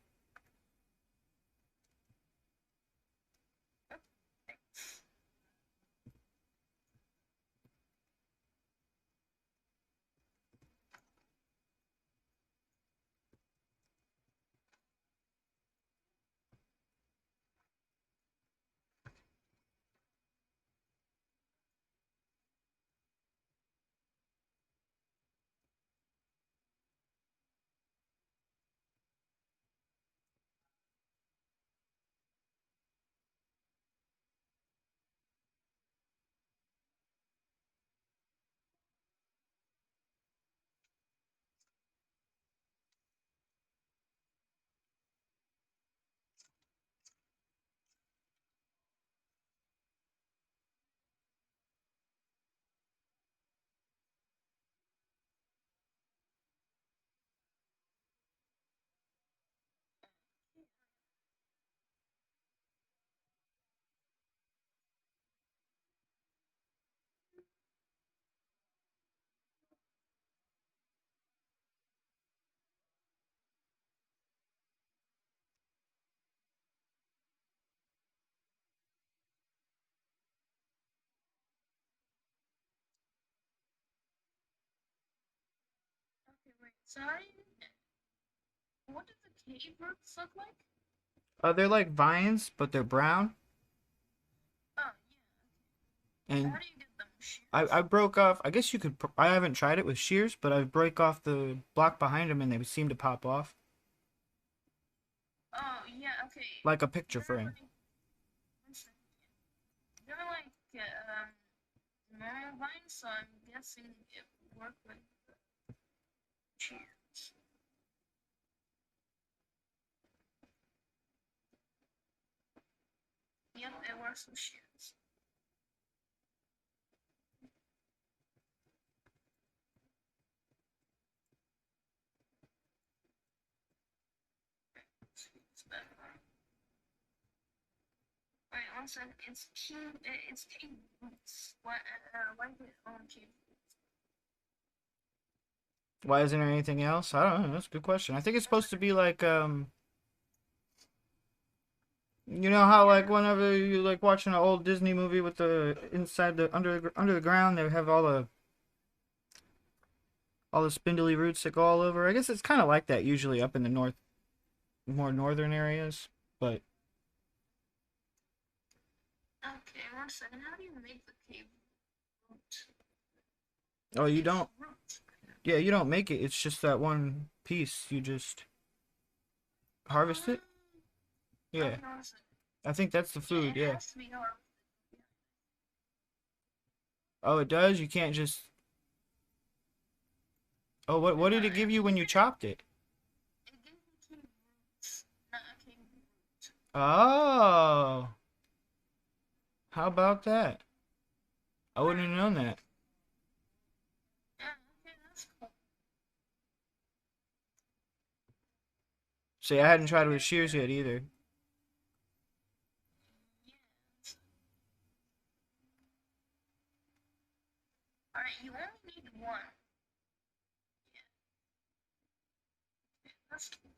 Okay, wait. Sorry. What do the cave roots look like? They're like vines, but they're brown. Oh, yeah. And How do you get them? I Shears? broke off. I guess you could. I haven't tried it with shears, but I break off the block behind them, and they seem to pop off Oh, yeah, okay. like a picture They're frame. like, they're like, normal vines, so I'm guessing it would work with shears. Yep, it works with shears. It's better. Wait, one second. It's cave roots. Why is it on cave roots? Why isn't there anything else? I don't know. That's a good question. I think it's supposed to be like you know how like Yeah. whenever you like watching an old Disney movie with the inside the under the ground, they have all the spindly roots that go all over. I guess it's kind of like that usually up in the north, more northern areas. But Okay, one second. How do you make the cave root? oh, you It's don't. root. Yeah, you don't make it. It's just that one piece. You just harvest it. Yeah, Okay, one second. I think that's the Yeah, food. it Yeah. has to be harvested. Oh, it does. You can't just. Oh, what No, did it give you it when you chopped it? gave me cave roots, not a cave root. Oh, how about that? I wouldn't have known that. Yeah, okay, that's cool. See, I hadn't tried it with shears yet either. Yes. Alright, you only need one. Yeah, that's cool.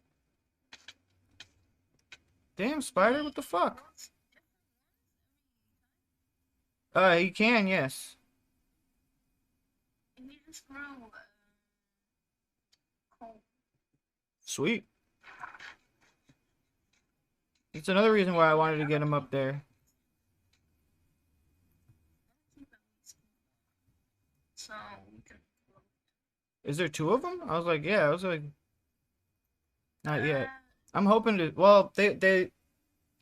Damn, spider, He what the fuck? grows different He can, yes. ones. He just grew coal. Sweet. That's another reason why I Yeah, wanted to I'm get gonna him keep up there. at least one. So we can grow. Is there two of them? I was like, yeah. I was like, not yet. Uh, I'm hoping to. Well, they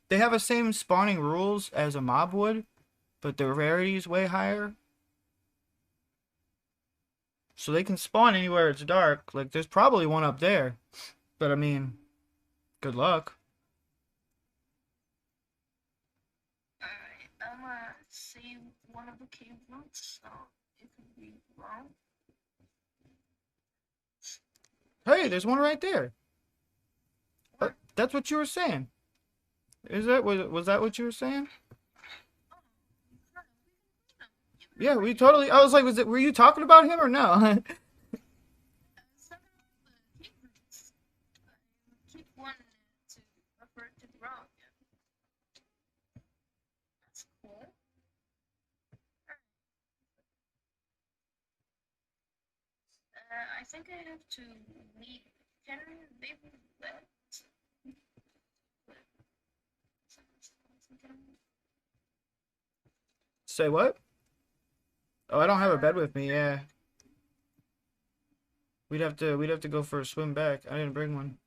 they have the same spawning rules as a mob would, but the rarity is way higher. So they can spawn anywhere it's dark. Like, there's probably one up there. But I mean, good luck. Alright, I'm gonna save one of the cave roots, so it could be wrong. Hey, there's one right there. That's what you were saying. Was that what you were saying? Yeah, we totally. I was like, were you talking about him or no? Keep one to for it to grow. That's cool. I think I have to leave. Can they let? Say what? Oh, I don't have a bed with me. Yeah, we'd have to go for a swim back. I didn't bring one.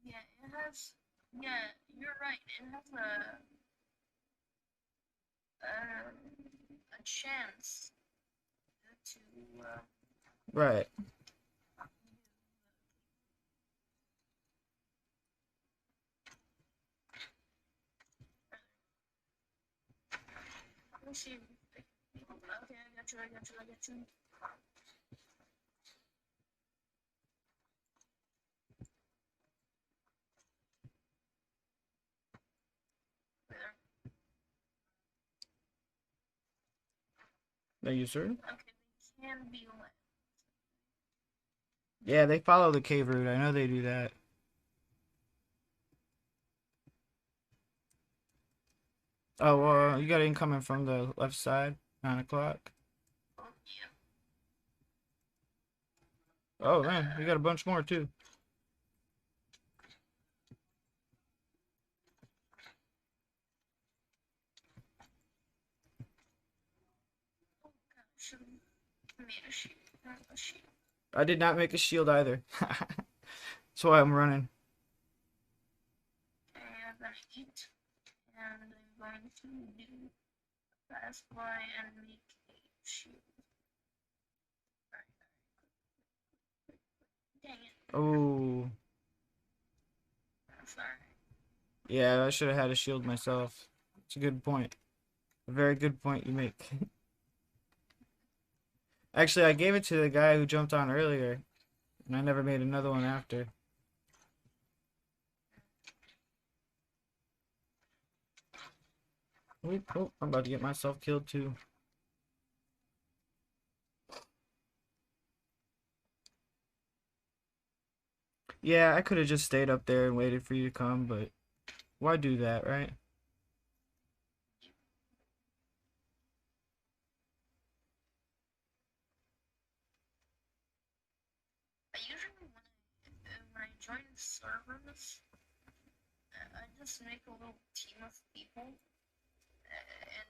Yeah, it has. Yeah, you're right. It has a chance to. Right. Let me see. Okay, I got you. I got you. I got you. There. Thank you, sir. Okay, they can be let. Yeah, they follow the cave route. I know they do that. Oh, you got incoming from the left side. 9 o'clock. Oh, yeah. Oh man, we got a bunch more too. Oh, God, I should have made a shield. Not a shield. I did not make a shield either. That's why I'm running. Okay, I'm gonna eat. And I'm going to do pass by and make a shield. Dang it. Oh, I'm sorry. yeah, I should have had a shield myself. It's a good point. A very good point you make. Actually, I gave it to the guy who jumped on earlier, and I never made another one after. Oh, oh, I'm about to get myself killed too. Yeah, I could have just stayed up there and waited for you to come, but why do that, right? I usually when I join servers, I just make a little team of people and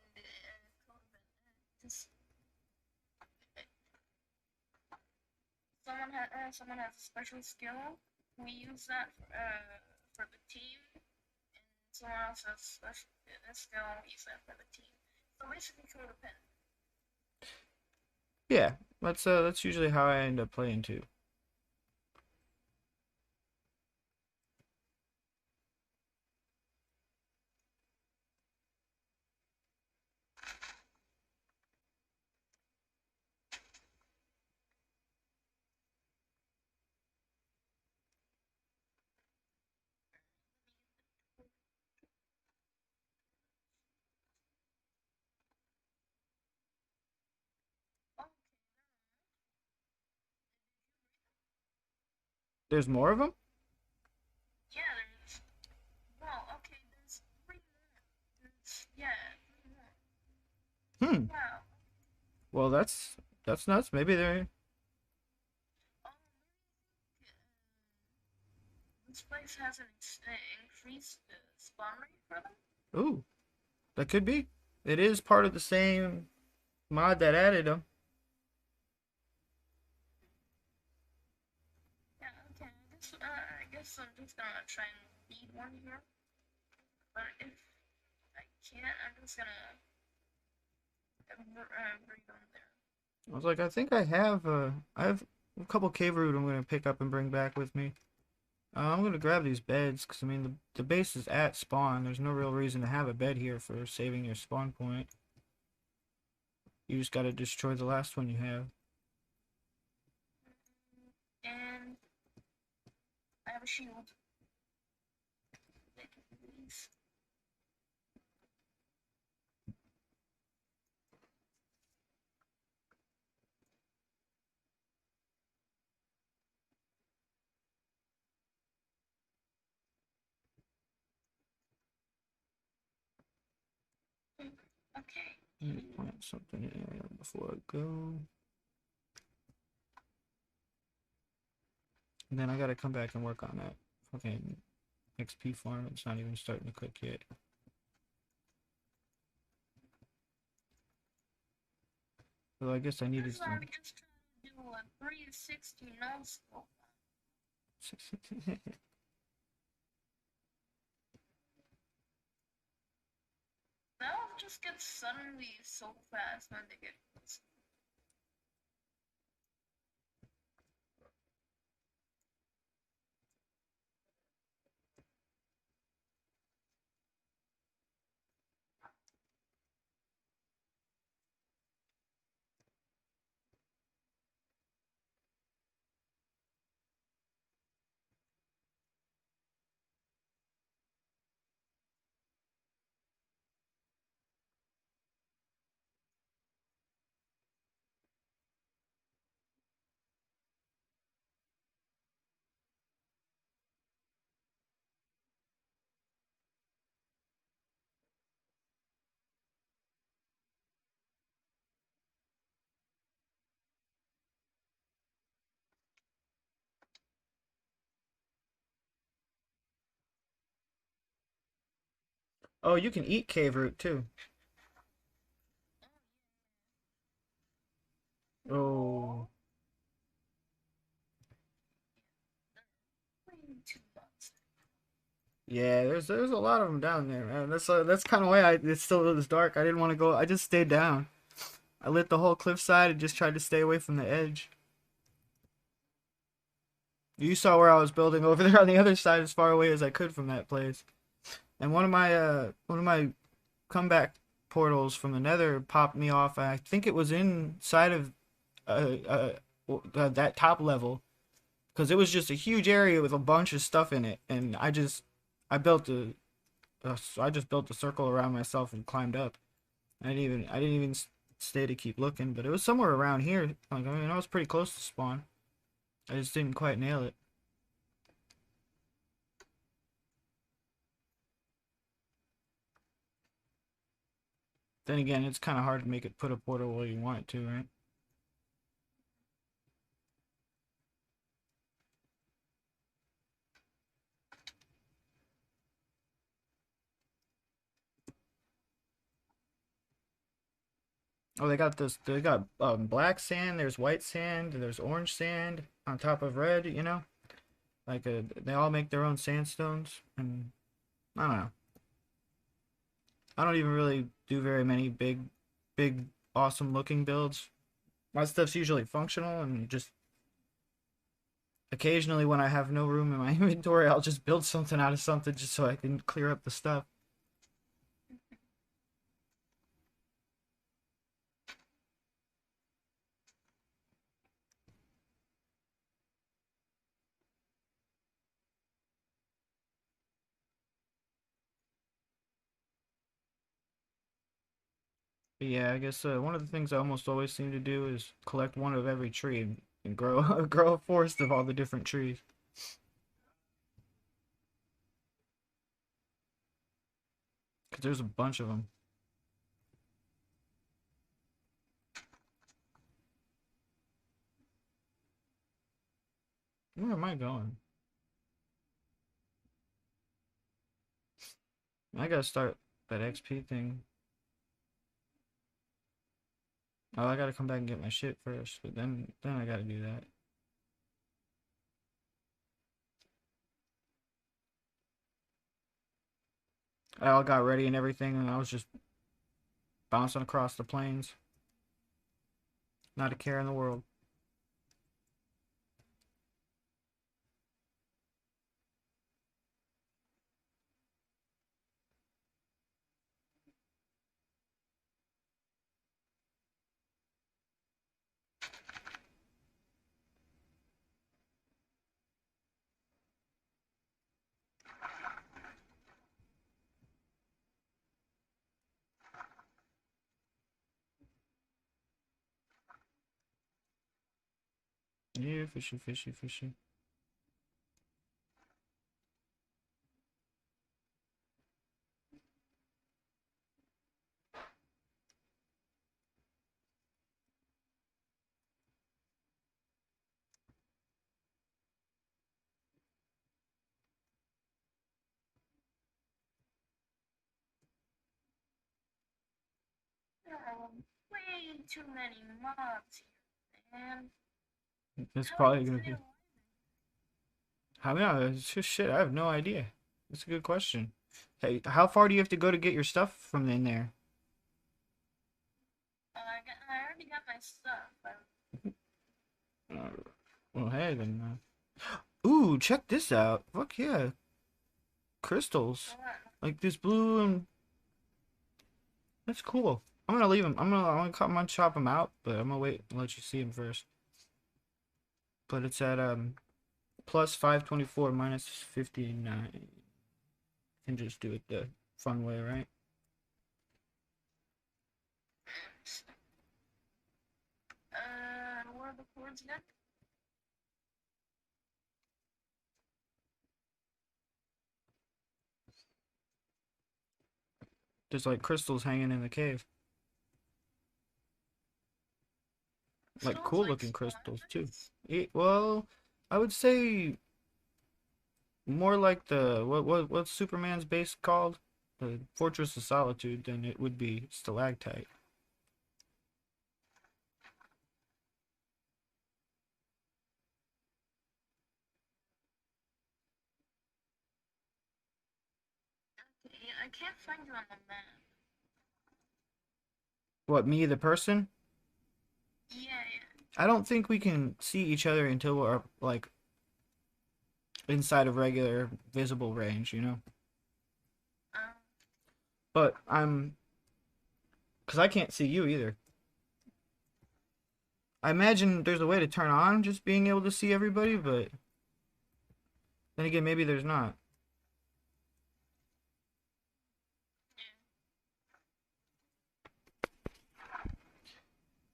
just someone has a special skill. We use that for the team, and someone else has special skill. We use that for the team. So basically, codependent. Yeah, that's usually how I end up playing too. Oh, There's more of them? yeah, there's well, okay, there's three more. Yeah, three more. Hmm. Wow. Well, that's nuts. Maybe they're. Oh, this place has an increased spawn rate for them. Ooh, that could be. It is part of the same mod that added them. Yeah, okay, I guess I guess I'm just gonna try and feed one here. But if I can't, I'm just gonna breed on there. I was like, I think I have a couple cave root I'm gonna pick up and bring back with me. I'm gonna grab these beds because I mean the base is at spawn. There's no real reason to have a bed here for saving your spawn point. You just gotta destroy the last one you have. And I have a shield. Okay. Let me plant something in here before I go. And then I gotta come back and work on that fucking XP farm. It's not even starting to cook yet. So I guess I needed That's why some. I'm just trying to do a 360 no scope. That just gets suddenly so fast when they get close. Oh, you can eat cave root too. Oh. Too much. Yeah, there's a lot of them down there, man. That's kind of why it still was dark. I didn't want to go. I just stayed down. I lit the whole cliffside and just tried to stay away from the edge. You saw where I was building over there on the other side, as far away as I could from that place. And one of my comeback portals from the Nether popped me off. I think it was inside of that top level because it was just a huge area with a bunch of stuff in it, and I built so I just built a circle around myself and climbed up. I didn't even stay to keep looking, but it was somewhere around here. Like I mean, I was pretty close to spawn. I just didn't quite nail it. Then again, it's kind of hard to make it put a portal where you want it to, right? Oh, they got this. They got black sand. There's white sand. There's orange sand on top of red. You know, like they all make their own sandstones, and I don't know. I don't even really do very many big, awesome looking builds. My stuff's usually functional and just occasionally when I have no room in my inventory, I'll just build something out of something just so I can clear up the stuff. But yeah, I guess one of the things I almost always seem to do is collect one of every tree and grow grow a forest of all the different trees. Cause there's a bunch of them. Where am I going? I gotta start that XP thing. Oh, I gotta come back and get my shit first, but then I gotta do that. I all got ready and everything, and I was just bouncing across the plains. Not a care in the world. Yeah, fishy, fishy, fishy. There are way too many mobs here, man. It's How are probably you gonna staying be. alive? I mean, it's just shit. I have no idea. That's a good question. Hey, how far do you have to go to get your stuff from in there? I already got my stuff. Uh, well, hey, then. Ooh, check this out. Fuck yeah. Crystals. Like this blue and. That's cool. I'm gonna leave them. I'm gonna chop them out, but I'm gonna wait and let you see them first. But it's at plus 524 minus 59. Can just do it the fun way, right? What are the chords again? There's like crystals hanging in the cave. Like Sounds cool like looking crystals too. stalagmites. Well, I would say more like the what's Superman's base called? The Fortress of Solitude than it would be stalactite. Okay, I can't find you on the map. What, me the person? Yeah, yeah. I don't think we can see each other until we're like inside of regular visible range, you know? Um, But I'm cuz I can't see you either. I imagine there's a way to turn on just being able to see everybody, but then again maybe there's not.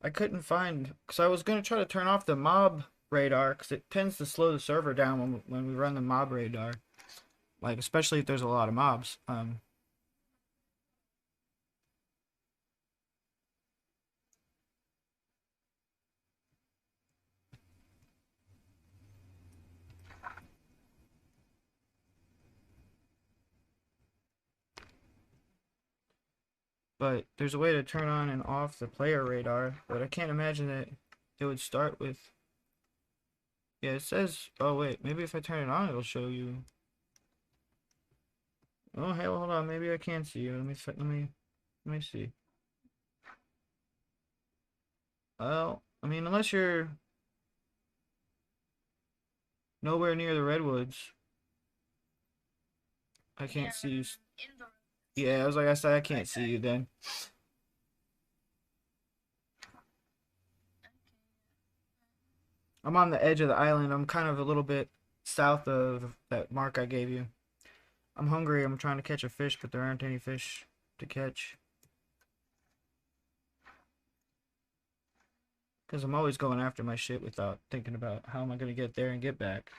I couldn't find because I was gonna try to turn off the mob radar because it tends to slow the server down when we run the mob radar, like especially if there's a lot of mobs. But there's a way to turn on and off the player radar, but I can't imagine that it would start with. Yeah, it says. Oh wait, maybe if I turn it on, it'll show you. Oh hell, hold on. Maybe I can see you. Let me see. Well, I mean, unless you're nowhere near the redwoods, I yeah, can't see you. in the. Yeah, I was like I said, I can't see you then. I'm on the edge of the island. I'm kind of a little bit south of that mark I gave you. I'm hungry. I'm trying to catch a fish, but there aren't any fish to catch. Because I'm always going after my shit without thinking about how am I going to get there and get back.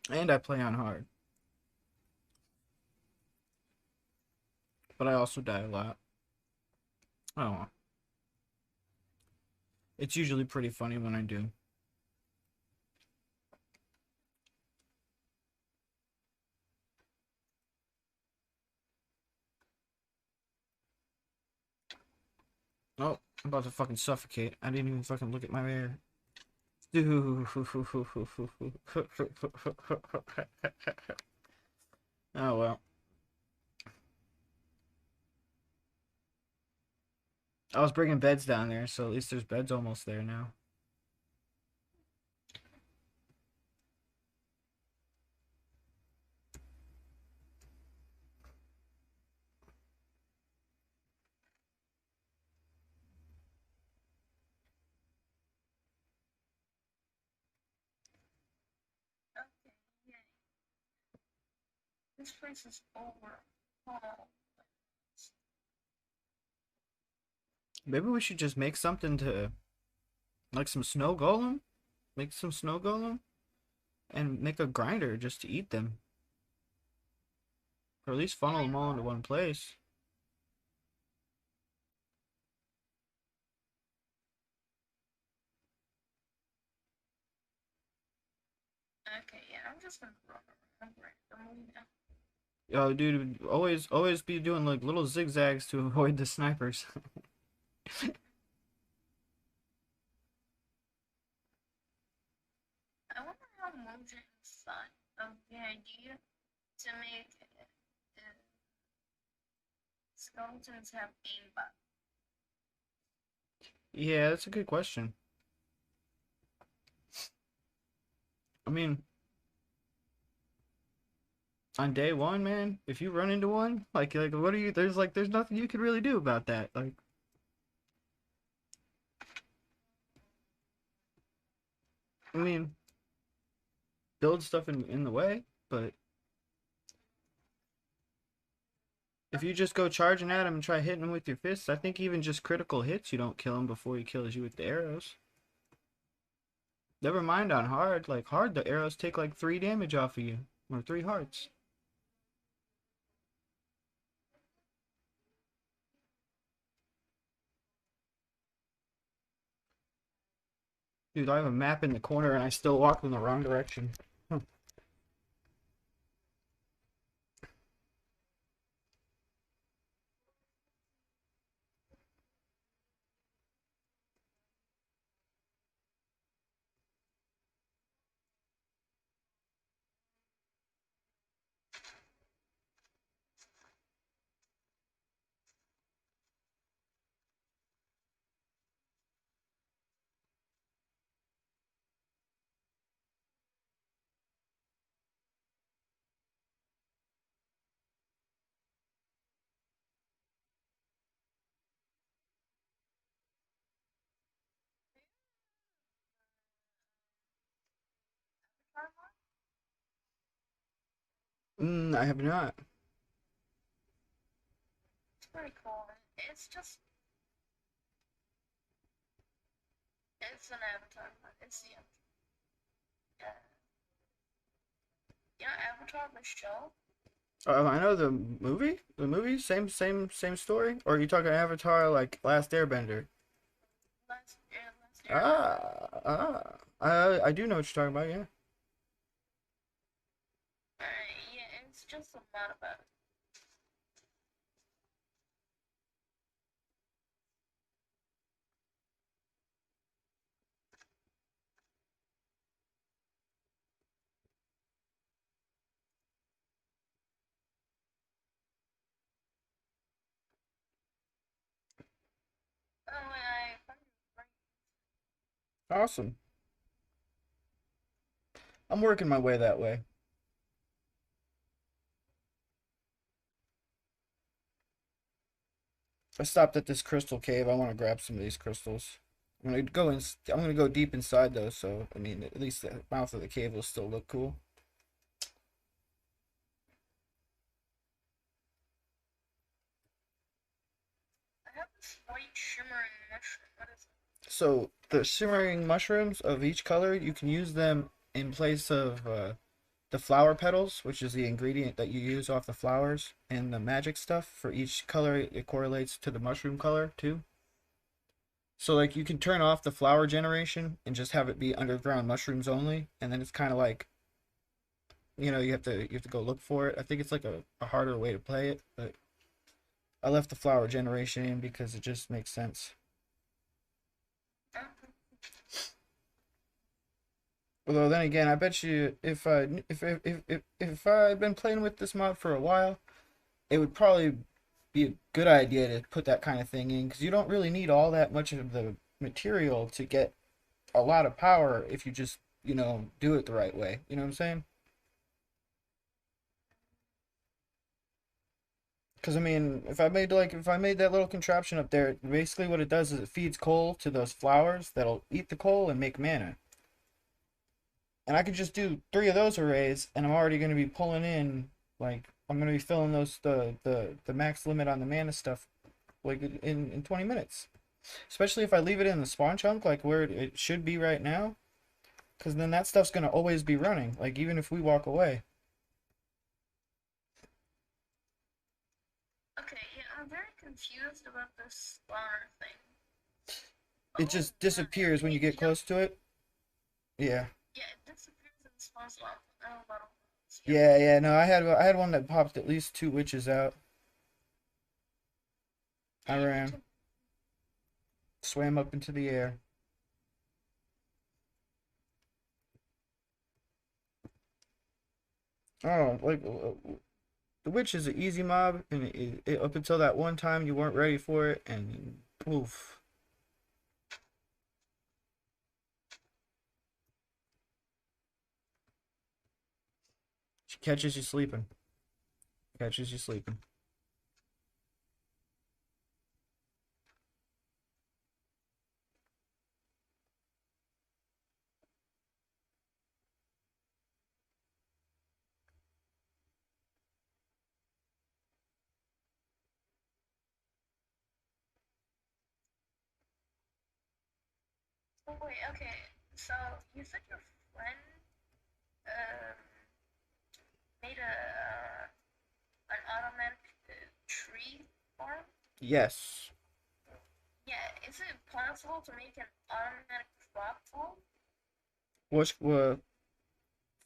And I play on hard. But I also die a lot. I don't know. It's usually pretty funny when I do. Oh, I'm about to fucking suffocate. I didn't even fucking look at my mirror. Dude. Oh well. I was bringing beds down there, so at least there's beds almost there now. Okay, yeah. This place is over. Oh, Maybe we should just make something to, like some snow golem? Make some snow golem? And make a grinder just to eat them. Or at least funnel them all into one place. okay, yeah, I'm just gonna run around randomly now. Yo, dude, always be doing like little zigzags to avoid the snipers. I wonder how Mojang thought of the idea to make skeletons have aimbot. Yeah, that's a good question. I mean, on day one, man, if you run into one, like what are you? There's nothing you can really do about that. Like, I mean, build stuff in the way, but if you just go charging at him and try hitting him with your fists, I think even just critical hits, you don't kill him before he kills you with the arrows. Never mind on hard. Like hard, the arrows take like 3 damage off of you, or 3 hearts. Dude, I have a map in the corner and I still walk in the wrong direction. Huh. I have not. It's pretty cool. It's just it's an avatar. It's the you know Avatar the show. I know the movie. The movie, same story. Or are you talking Avatar like Last Airbender? Last Airbender. I do know what you're talking about. Yeah. Yeah, it's just a lot about it. Oh, I found it right. Awesome. I'm working my way that way. I stopped at this crystal cave. I want to grab some of these crystals. I'm gonna go in. I'm gonna go deep inside though, so I mean, at least the mouth of the cave will still look cool. I have this white shimmering mushroom. What is it? So the shimmering mushrooms of each color, you can use them in place of the flower petals, which is the ingredient that you use off the flowers, and the magic stuff. For each color, it correlates to the mushroom color too. So like you can turn off the flower generation and just have it be underground mushrooms only, and then it's kind of like, you have to go look for it. I think it's like a harder way to play it, but I left the flower generation in because it just makes sense. Although then again, I bet you if I'd been playing with this mod for a while, it would probably be a good idea to put that kind of thing in because you don't really need all that much of the material to get a lot of power if you just, do it the right way. You know what I'm saying? Because I mean, if I made that little contraption up there, basically what it does is it feeds coal to those flowers that'll eat the coal and make mana. And I could just do three of those arrays, and I'm already going to be pulling in like I'm going to be filling those the max limit on the mana stuff like in 20 minutes. Especially if I leave it in the spawn chunk like where it should be right now, because then that stuff's going to always be running. Like even if we walk away, Okay, yeah, I'm very confused about this spawner thing. it Oh, just man, disappears when you get yep, close to it. Yeah. yeah, it disappears in the spawn slot. Oh, bottom. Yep. Yeah, yeah, no, I had one that popped at least two witches out. I Dang, it ran, took. swam up into the air. Oh, like the witch is an easy mob, and up until that one time you weren't ready for it, and poof, she catches you sleeping. Catches you sleeping. Oh, wait, okay. So, you said your friend um, made an automatic tree farm? Yes. Yeah, is it possible to make an automatic crop farm? What's for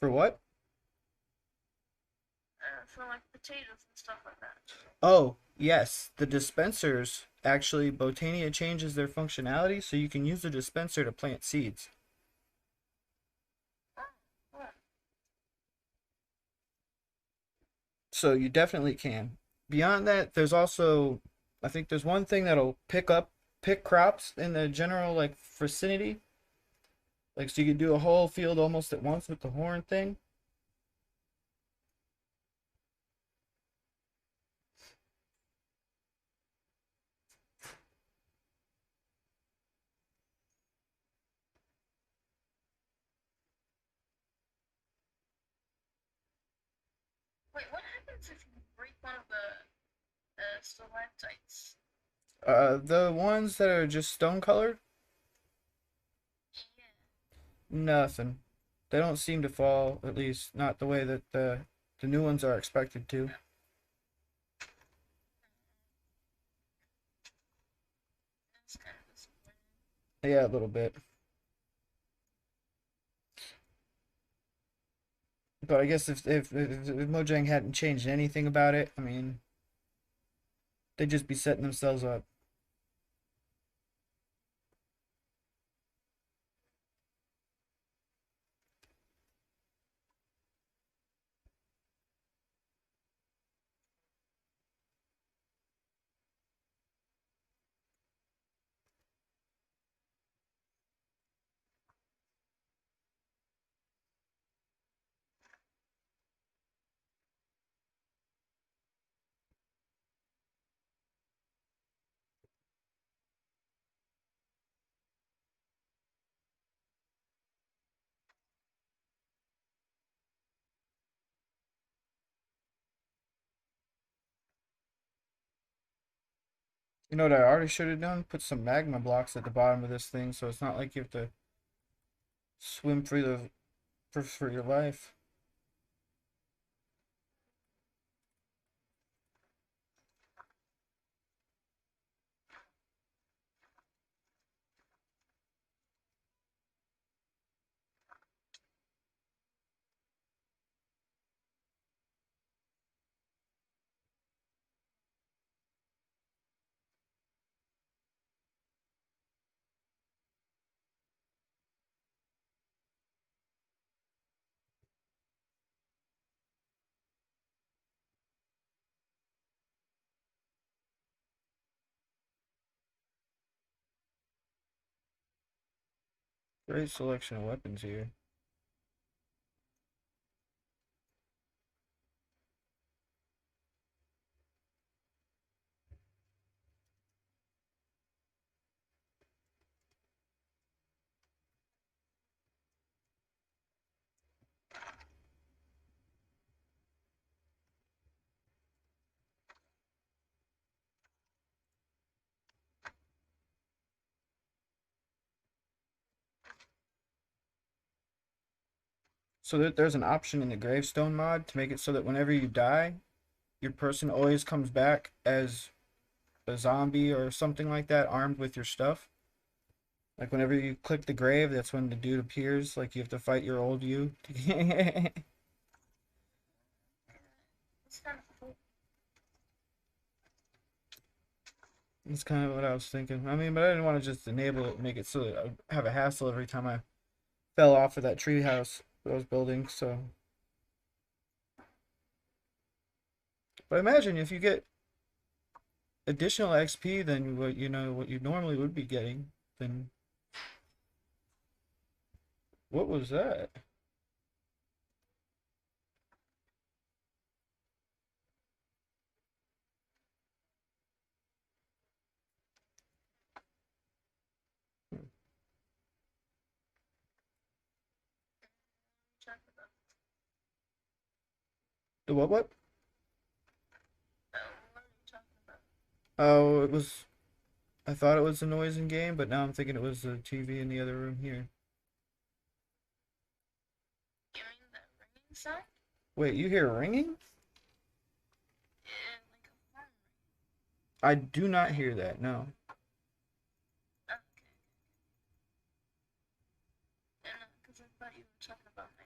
what? For like potatoes and stuff like that. Oh, yes. The dispensers actually Botania changes their functionality so you can use the dispenser to plant seeds. Oh, what? So you definitely can. Beyond that, there's also I think there's one thing that'll pick crops in the general like vicinity. Like so you could do a whole field almost at once with the horn thing. Wait, what happens if you break one of the stalactites? The ones that are just stone colored, Yeah, nothing. They don't seem to fall, at least not the way that the new ones are expected to. that's kind of disappointing. Yeah, a little bit. But I guess if Mojang hadn't changed anything about it, I mean, they'd just be setting themselves up. You know what I already should have done? Put some magma blocks at the bottom of this thing, so it's not like you have to swim for for your life. Great selection of weapons here. So there's an option in the gravestone mod to make it so that whenever you die, your person always comes back as a zombie or something like that, armed with your stuff. Like whenever you click the grave, that's when the dude appears. Like you have to fight your old you. It's kind of cool. That's kind of what I was thinking. I mean, but I didn't want to just enable it and make it so that I have a hassle every time I fell off of that tree house that I was building. So, but imagine if you get additional XP than what you normally would be getting, then what was that? Talk about, The what? what are you talking about? Oh, it was. I thought it was a noise in game, but now I'm thinking it was the TV in the other room here. You mean that ringing sound? Wait, you hear ringing? Yeah, like a phone ring. I do not hear that. No. Okay. And because I thought you were talking about my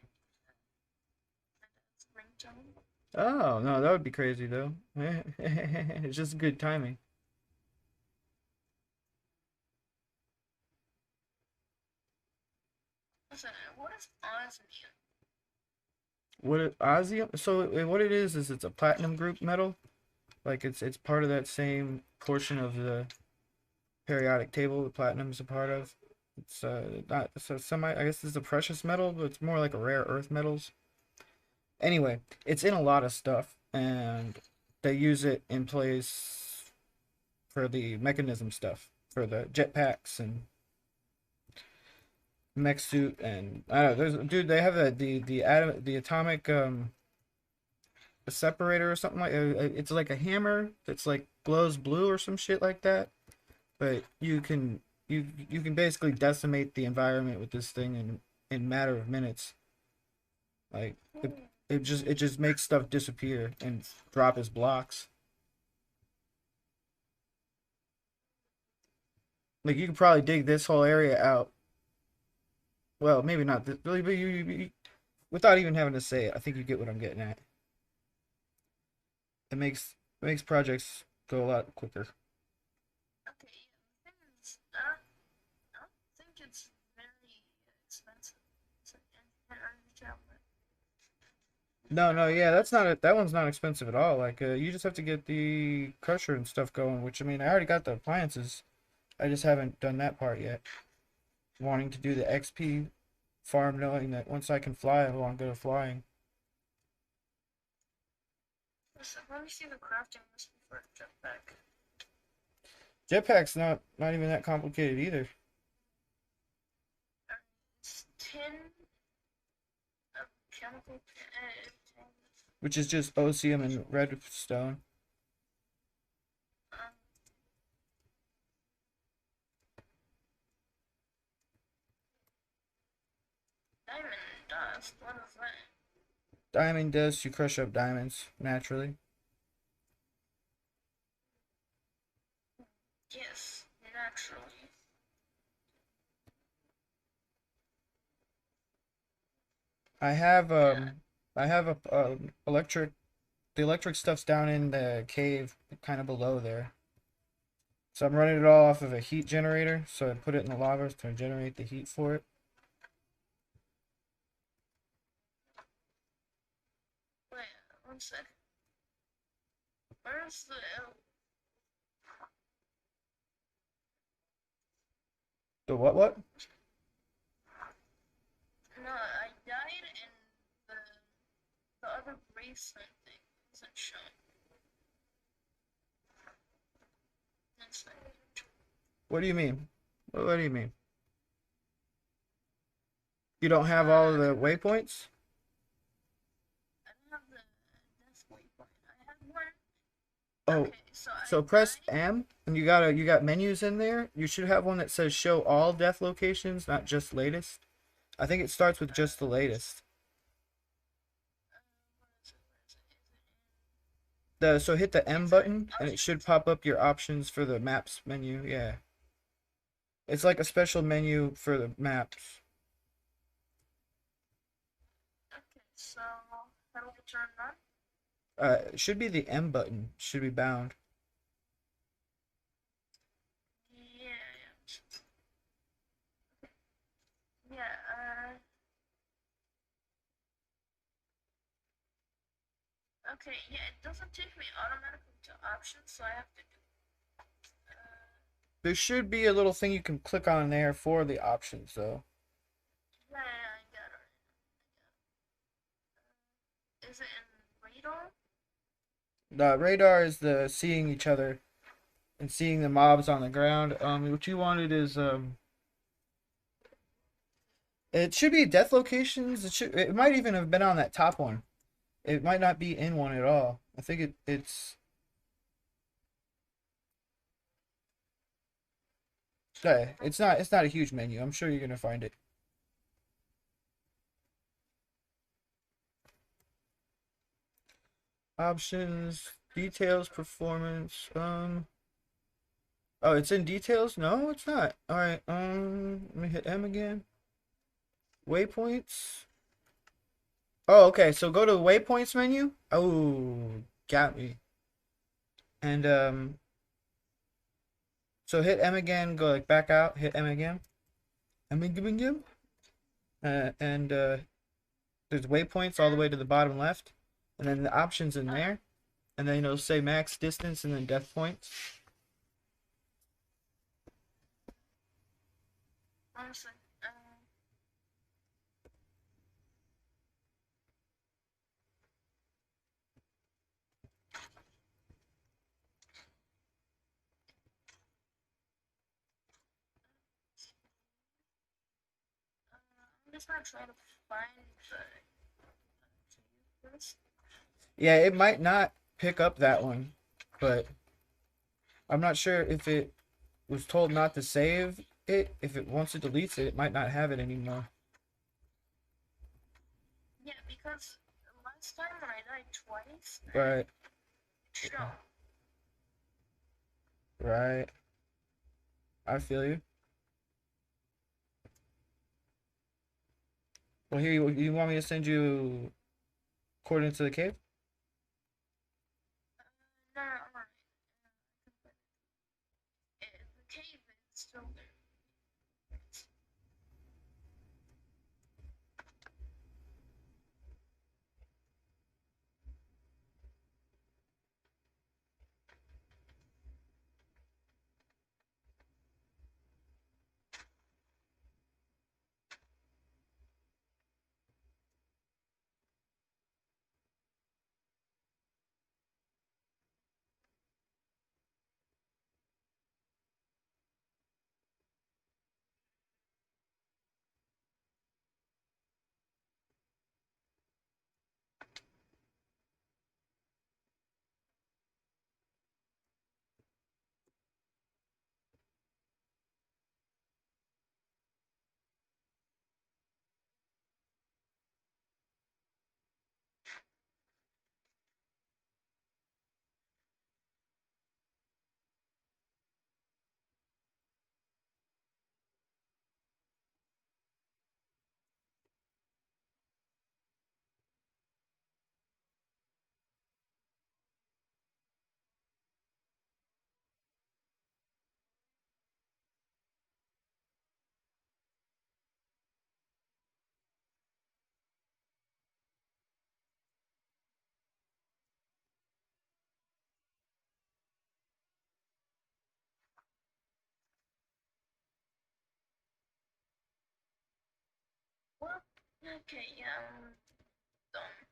dad's ringtone. Oh, no, that would be crazy though. It's just good timing. Listen, what is osmium? What it is it's a platinum group metal. Like it's part of that same portion of the periodic table that platinum is a part of. It's not so semi. I guess it's a precious metal, but it's more like a rare earth metals. Anyway, it's in a lot of stuff, and they use it in place for the mechanism stuff, for the jetpacks and mech suit, and I don't know. There's dude, they have the atomic separator or something like. It's like a hammer that's like glows blue or some shit like that. But you can basically decimate the environment with this thing in matter of minutes. Like it just makes stuff disappear and drop as blocks. Like you could probably dig this whole area out. Well, maybe not this, really, but without even having to say it, I think you get what I'm getting at. It makes projects go a lot quicker. Okay, yeah, the thing is, I don't think it's very expensive. It's an energy tablet. No, no, yeah, that one's not expensive at all. Like you just have to get the crusher and stuff going, which I mean, I already got the appliances. I just haven't done that part yet. Wanting to do the XP farm, knowing that once I can fly, I want to go to flying. Listen, let me see the crafting recipe for a jetpack. Jetpack's not even that complicated either, It's tin of chemical which is just osmium and redstone. um, diamond dust. What is that? Diamond dust, you crush up diamonds naturally. Yes, naturally. I have Yeah. electric the electric stuff's down in the cave kind of below there. So I'm running it all off of a heat generator. So I put it in the lava to generate the heat for it. Wait, one sec. Where's the The what? something isn't shown. That's like, What do you mean? What do you mean? You don't have all of the waypoints? I don't have the death waypoint. I have one. Oh, Okay, so I so press died. M and you got menus in there. You should have one that says show all death locations, not just latest. I think it starts with just the latest. What is it? So hit the M It's an button and it option. should pop up your options for the maps menu. Yeah. It's like a special menu for the maps. Okay, so how do I turn on? It should be the M button. Should be bound. Yeah, yeah. Okay, yeah. It doesn't take me automatically to options, so I have to do. There should be a little thing you can click on there for the options though. Yeah, I got it. Is it in radar? The radar is the seeing each other and seeing the mobs on the ground. What you wanted is it should be death locations. It might even have been on that top one. It might not be in one at all. I think it's it's not a huge menu. I'm sure you're gonna find it. Options, details, performance. Oh, it's in details? No, it's not. All right. Let me hit M again. Waypoints. Oh, okay. So go to the waypoints menu. Oh, got me. And so hit M again. Go like back out. Hit M again. M again. And there's waypoints all the way to the bottom left, and then the options in there, and then it'll say max distance and then death points. Honestly, I'm just gonna try to find the this. Yeah, it might not pick up that one, but I'm not sure if it was told not to save it. If it once it deletes it, it might not have it anymore. Yeah, because last time when I died twice, Right, it showed. right. I feel you. Well, here you want me to send you coordinates to the cave? No, alright. The cave is still there. Well, okay, yeah, I'm done.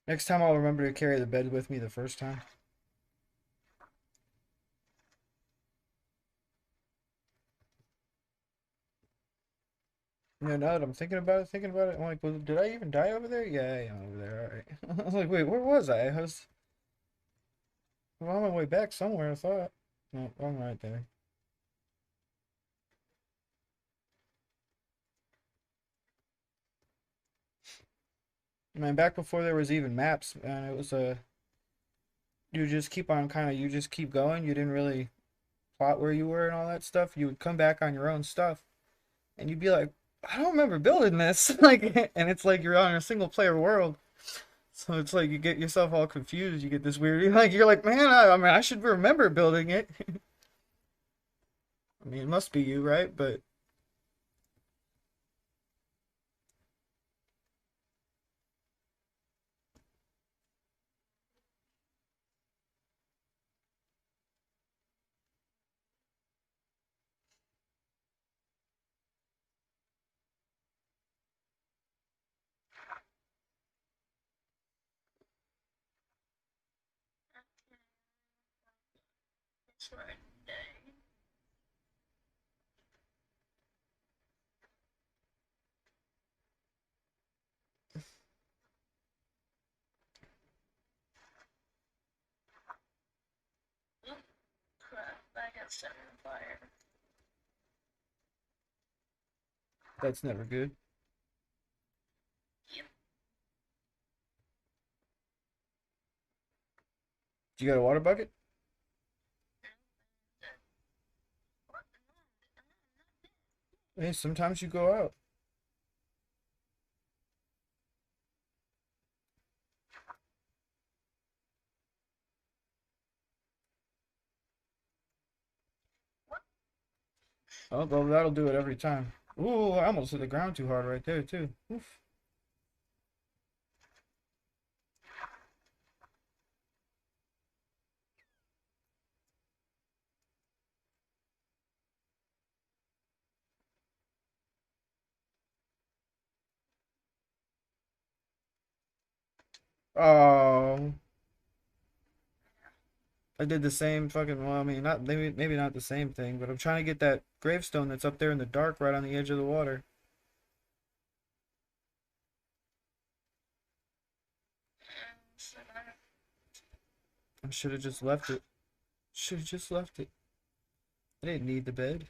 Next time I'll remember to carry the bed with me the first time. Yeah, now that I'm thinking about it, I'm like, well, did I even die over there? Yeah, I am over there. All right. I was like, wait, where was I? I was well, on my way back somewhere, I thought. No, I'm right there. Man, back before there was even maps, man, it was a you just keep on kind of you just keep going. You didn't really plot where you were and all that stuff. You would come back on your own stuff, and you'd be like, I don't remember building this. Like, and it's like you're on a single player world. So it's like you get yourself all confused. You get this weird, like you're like, man, I mean, I should remember building it. I mean, it must be you, right? But Okay, it's right day. Oop, crap, I got set on fire. that's never good. Yep. Do you got a water bucket? What? Hey, sometimes you go out. What? Oh, well, that'll do it every time. Ooh, I almost hit the ground too hard right there, too. Oof. Oh, I did the same fucking, well, I mean, not maybe not the same thing, but I'm trying to get that gravestone that's up there in the dark right on the edge of the water. So then, I should have just left it. Should have just left it. I didn't need the bed.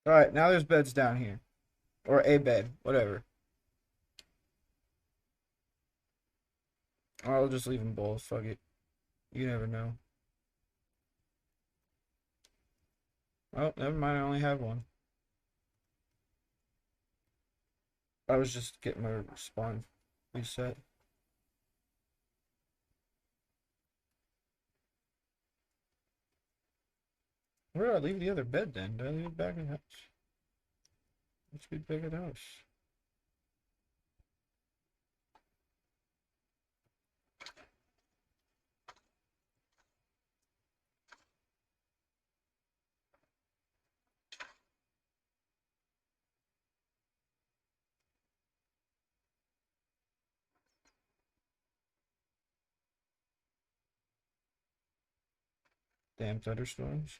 All right, now there's beds down here, or a bed, whatever. Or I'll just leave them both. Fuck it. You never know. Oh, never mind. I only have one. I was just getting my spawn reset. Where do I leave the other bed then? Do I leave it back in the house? Let's be back at the house. Damn thunderstorms.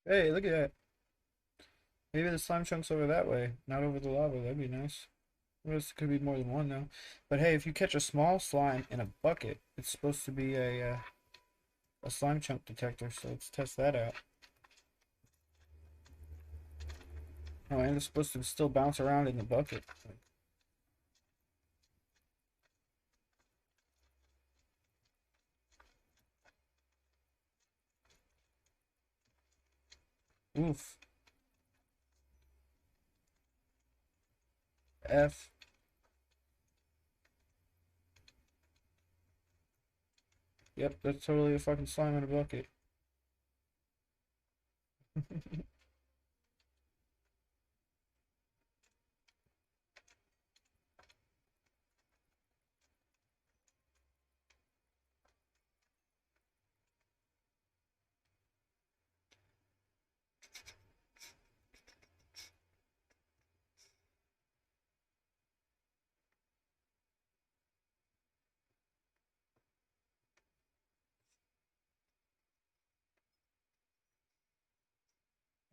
Hey, look at that. Maybe the slime chunk's over that way, not over the lava. That'd be nice. Well, this could be more than one though. But hey, if you catch a small slime in a bucket, it's supposed to be a slime chunk detector. So let's test that out. Oh, and it's supposed to still bounce around in the bucket. Oof. F. Yep, that's totally a fucking slime in a bucket.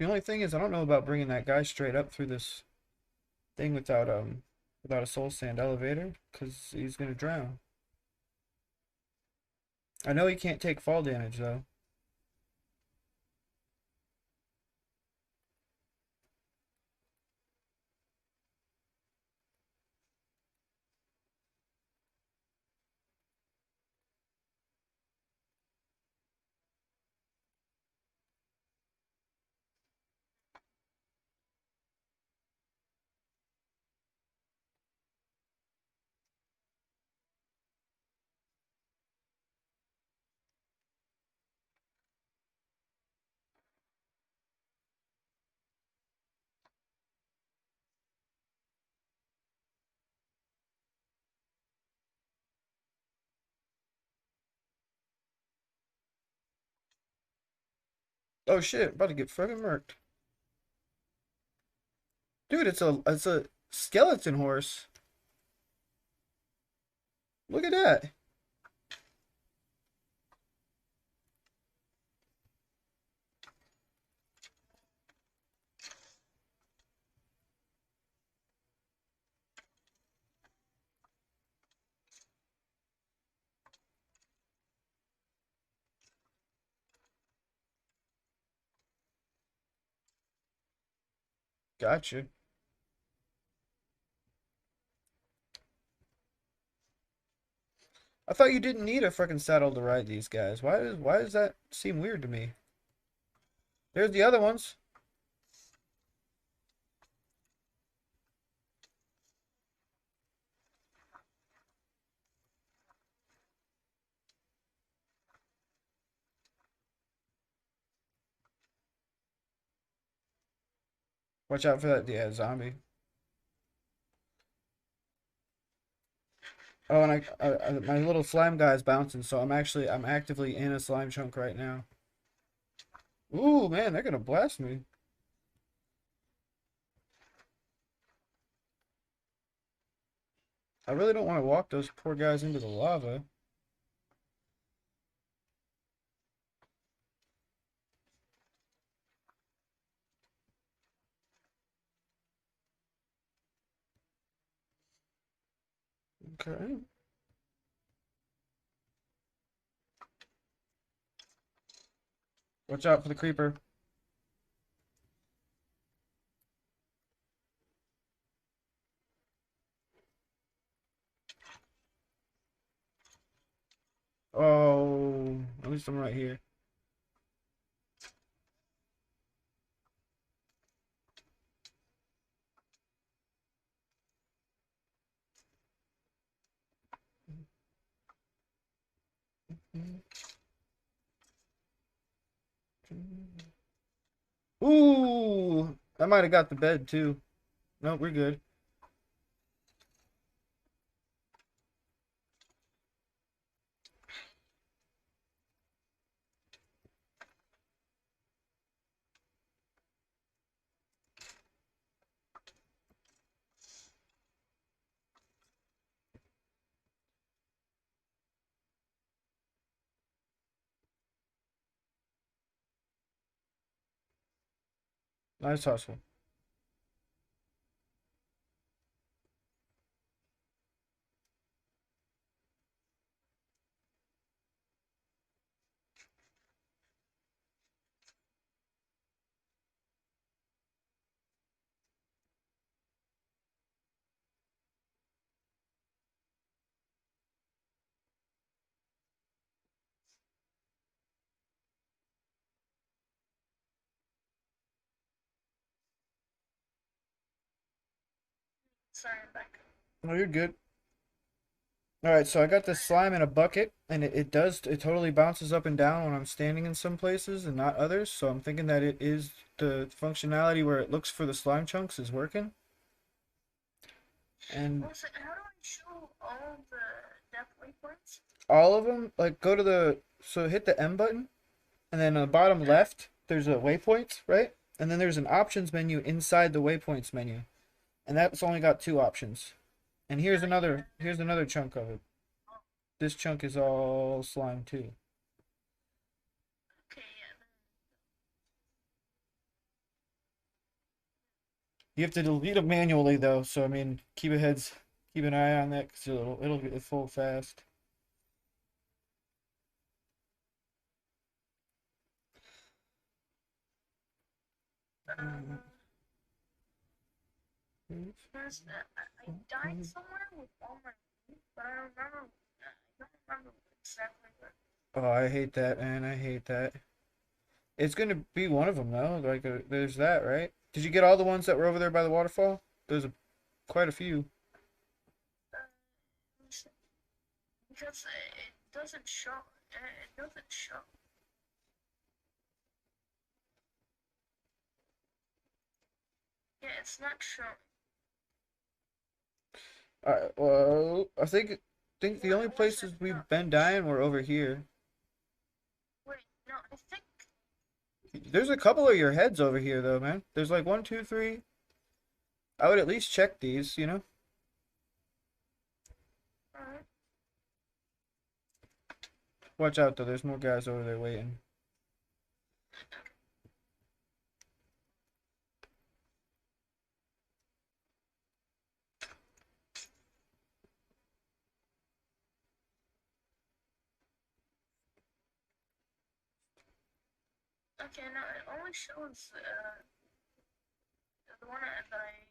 The only thing is, I don't know about bringing that guy straight up through this thing without a soul sand elevator, because he's gonna drown. I know he can't take fall damage though. Oh shit, about to get fucking murked. Dude, it's a skeleton horse. Look at that. Gotcha. I thought you didn't need a freaking saddle to ride these guys. Why does that seem weird to me? There's the other ones. Watch out for that, yeah, zombie. Oh, and my little slime guy is bouncing, so I'm actively in a slime chunk right now. Ooh, man, they're gonna blast me. I really don't want to walk those poor guys into the lava. Okay. Watch out for the creeper. Oh, at least I'm right here. Ooh, I might have got the bed too. No, we're good. Nice hustle. Sorry, I'm back. No, you're good. All right, so I got this slime in a bucket, and it totally bounces up and down when I'm standing in some places and not others. So I'm thinking that it is the functionality where it looks for the slime chunks is working. And Also, how do I show all the depth waypoints? all of them, like go to hit the M button, and then on the bottom Yeah. left, there's a waypoints, right? And then there's an options menu inside the waypoints menu, and that's only got two options. And here's another chunk of it. This chunk is all slime too. Okay, yeah. You have to delete them manually though, so I mean, keep an eye on that because it'll get full fast. Uh, there's, I died somewhere with all my loot, but I don't remember. I don't remember exactly where. Oh, I hate that, man. I hate that. It's gonna be one of them though. Like, there's that, right? Did you get all the ones that were over there by the waterfall? Quite a few. Uh, because it doesn't show. It doesn't show. Yeah, it's not showing. Well, I think the only What's it? places No, we've been dying were over here. wait, no, I think. There's a couple of your heads over here though, man. There's like one, two, three. I would at least check these, you know? Uh, Watch out though, there's more guys over there waiting. okay, no, it only shows the one that I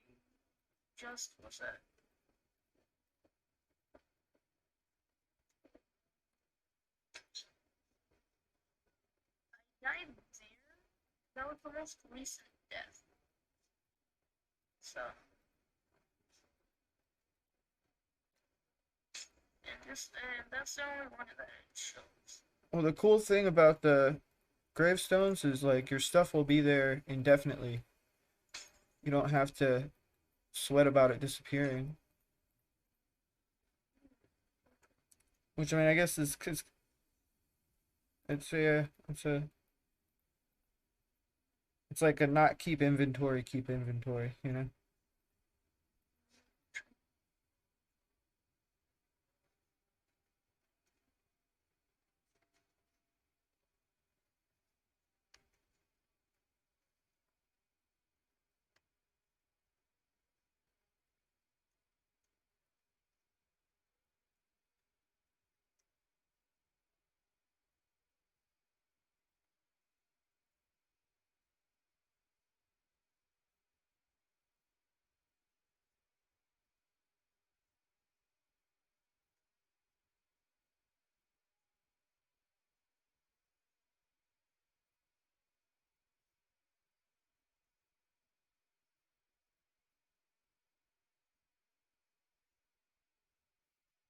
just was at. Died there. That was the most recent death. So, and that's the only one that it shows. Well, the cool thing about the gravestones is like your stuff will be there indefinitely. You don't have to sweat about it disappearing. Which I mean, I guess is cause it's like a not keep inventory, you know?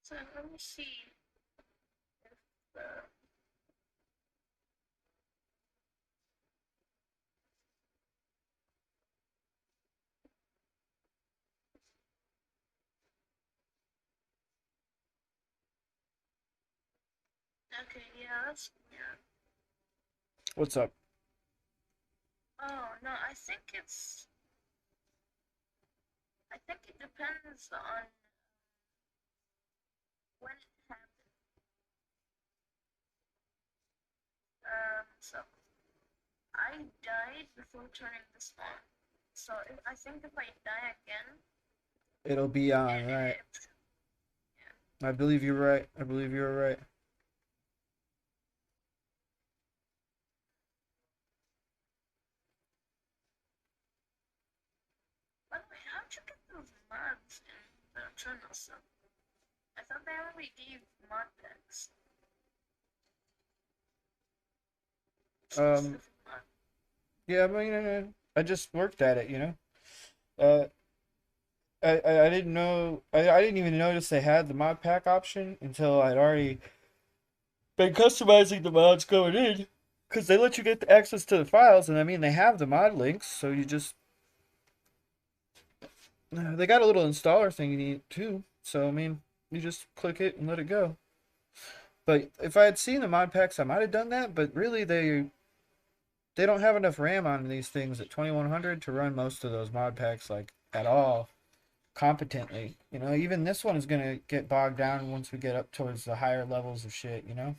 So let me see if okay, yeah, that's weird. What's up? Oh no, I think it depends on when it happened. So I died before turning this on. So I think if I die again, It'll be on, right? it yeah. I believe you're right. I believe you're right. By the way, how'd you get those mods in the journal stuff? I thought they only gave mod packs. Um, Specific mod. yeah, I mean, I just worked at it, you know. Uh, I didn't know. I didn't even notice they had the mod pack option until I'd already been customizing the mods going in, because they let you get the access to the files, and I mean they have the mod links, so you just they got a little installer thing you need too. So I mean, you just click it and let it go. But if I had seen the mod packs, I might have done that. But really, they don't have enough RAM on these things at 2100 to run most of those mod packs like at all competently. You know, even this one is gonna get bogged down once we get up towards the higher levels of shit. You know,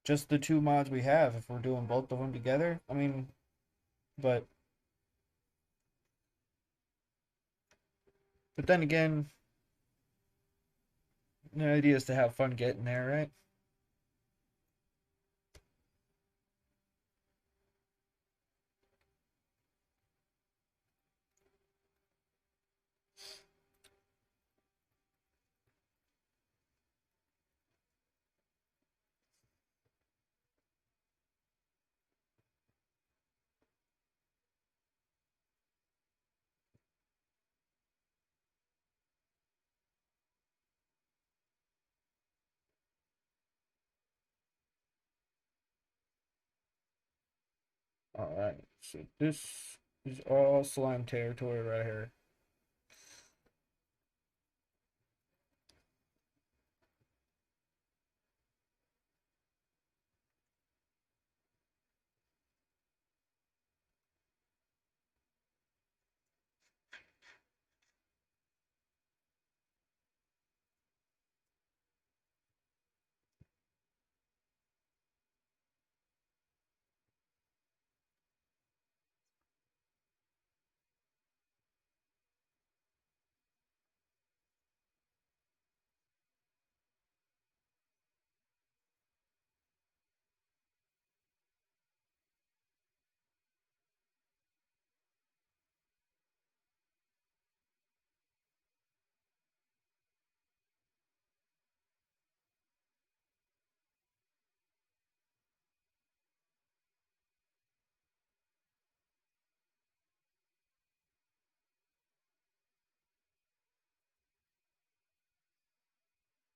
just the two mods we have. If we're doing both of them together, I mean, but then again, the idea is to have fun getting there, right? All right, so this is all slime territory right here.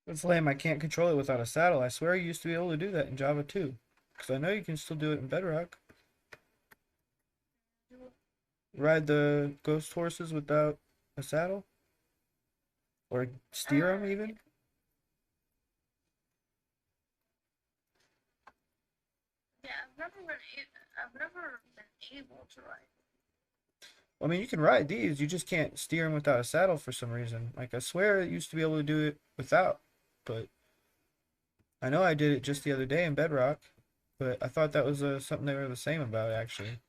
It's lame. I can't control it without a saddle. I swear you used to be able to do that in Java too. Because I know you can still do it in Bedrock. Ride the ghost horses without a saddle? Or steer them Uh, even? yeah, I've never been able to ride. I mean, you can ride these. You just can't steer them without a saddle for some reason. Like, I swear it used to be able to do it without. But I know I did it just the other day in Bedrock. But I thought that was something they were the same about, actually.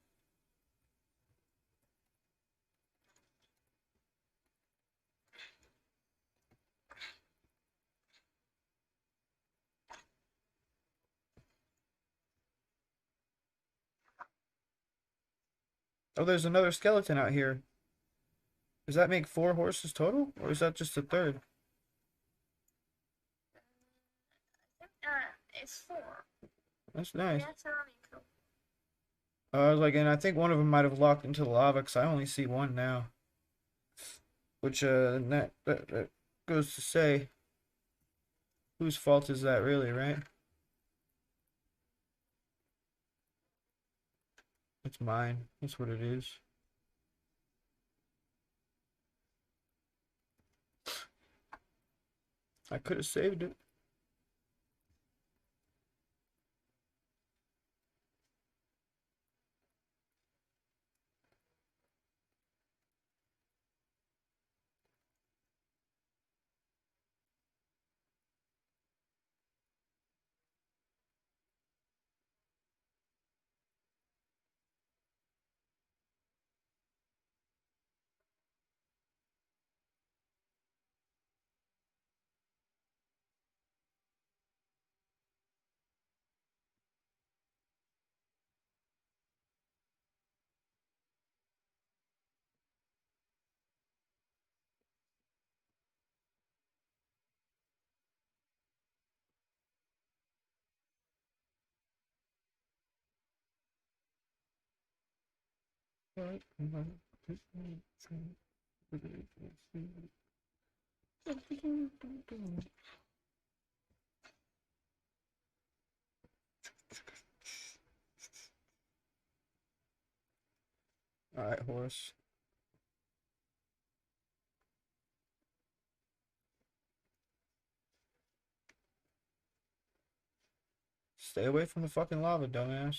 Oh, there's another skeleton out here. Does that make 4 horses total? Or is that just the third? It's four. That's We nice. accidentally killed. I was like, and I think one of them might have locked into the lava because I only see one now. Which, that goes to say, whose fault is that really, right? It's mine. That's what it is. I could have saved it. Alright, horse. Stay away from the fucking lava, dumbass.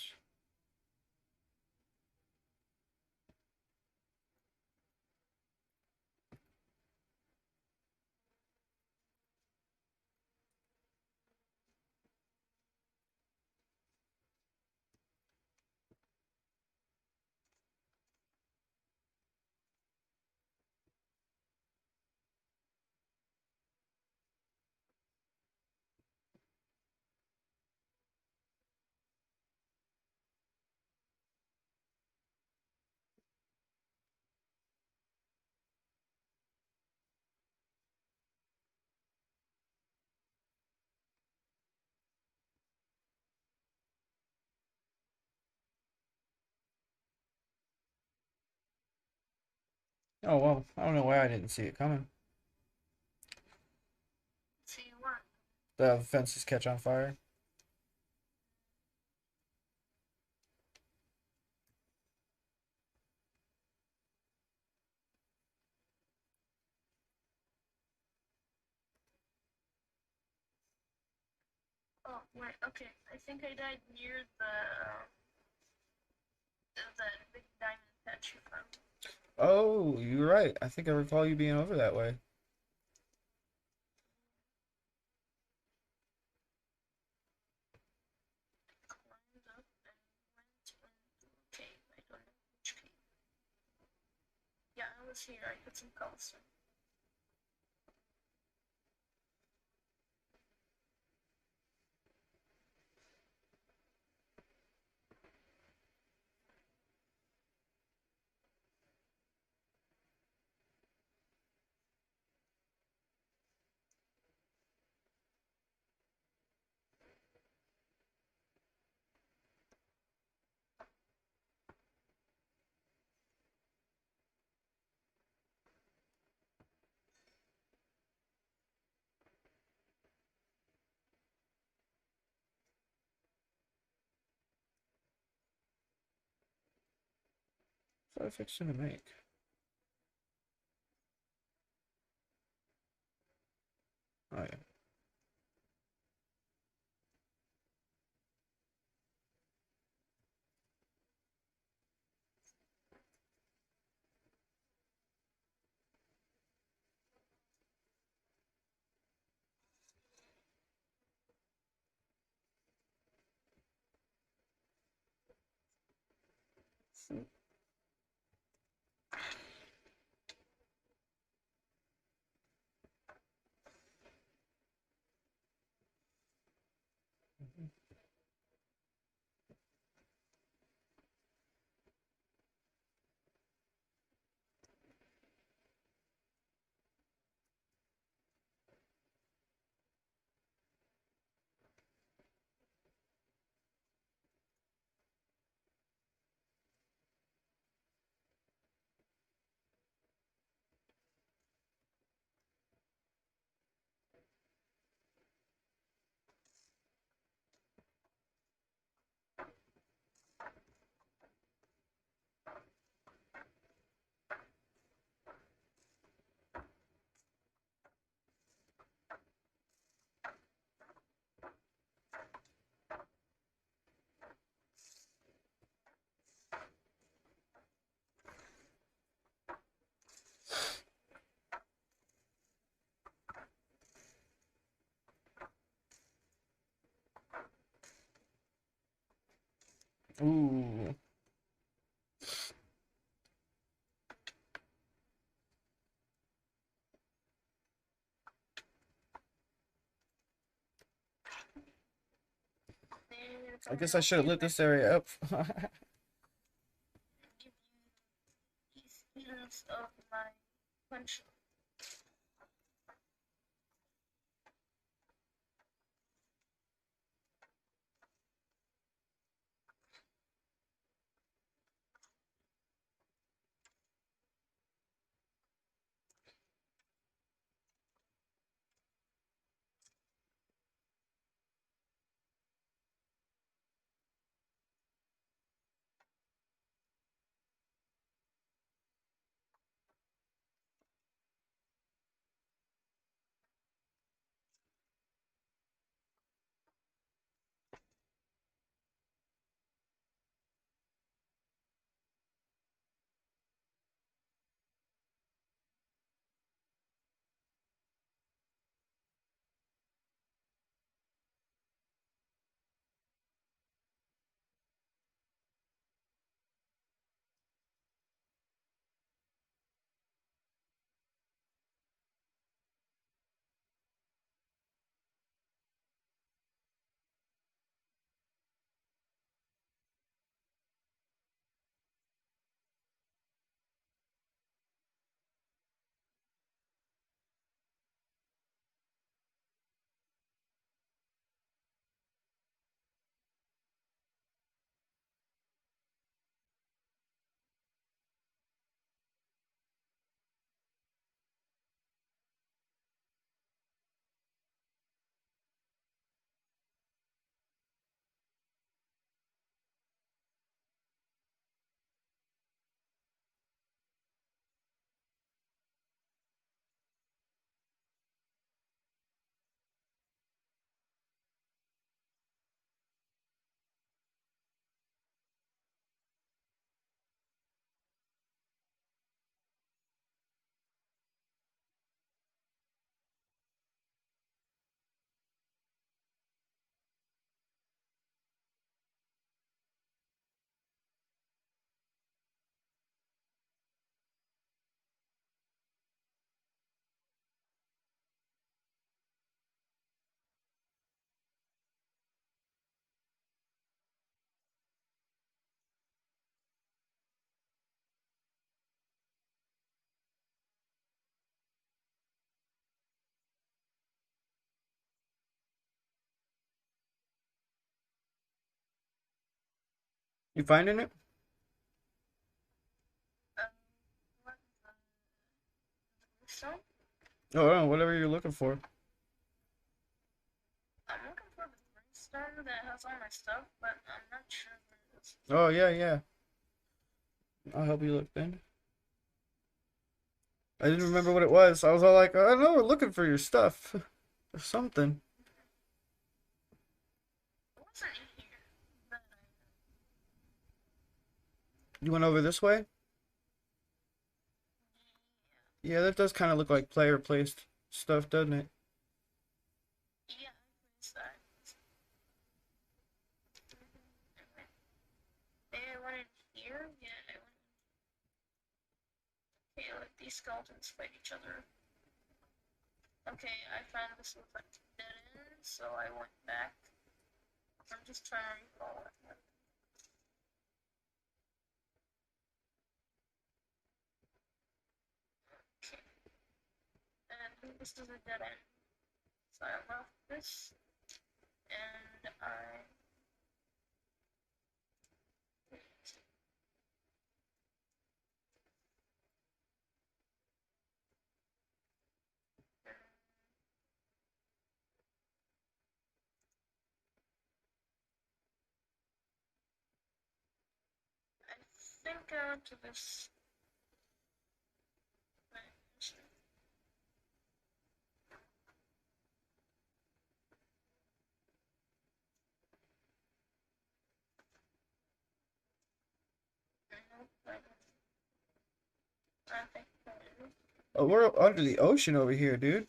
Oh well, I don't know why I didn't see it coming. See what? The fences catch on fire. Oh wait, okay. I think I died near the big diamond patch you found. Oh, you're right. I think I recall you being over that way. Climbed up and went into a cave. I don't know which cave. Yeah, I was here. I put some cobblestone. What am I fixing to make? Oh yeah. Ooh. I guess I should have lit this area up. Give you pieces of my punch. You finding it? Uh, what so Oh, oh, whatever you're looking for. I'm looking for the brimstone that has all my stuff, but I'm not sure where it is. Oh, yeah, yeah. I'll help you look then. I didn't remember what it was. I was all like, I know we're looking for your stuff. Or something. It wasn't in here. But You went over this way? Yeah, that does kind of look like player placed stuff, doesn't it? yeah, I placed that. Maybe I went in here? Yeah, I went. Okay, let these skeletons fight each other. Okay, I found this was like dead end, so I went back. I'm just trying to recall what happened. Okay, and this is a dead end. So I left this, and I think I went to this. I think I did. Oh, we're under the ocean over here, dude.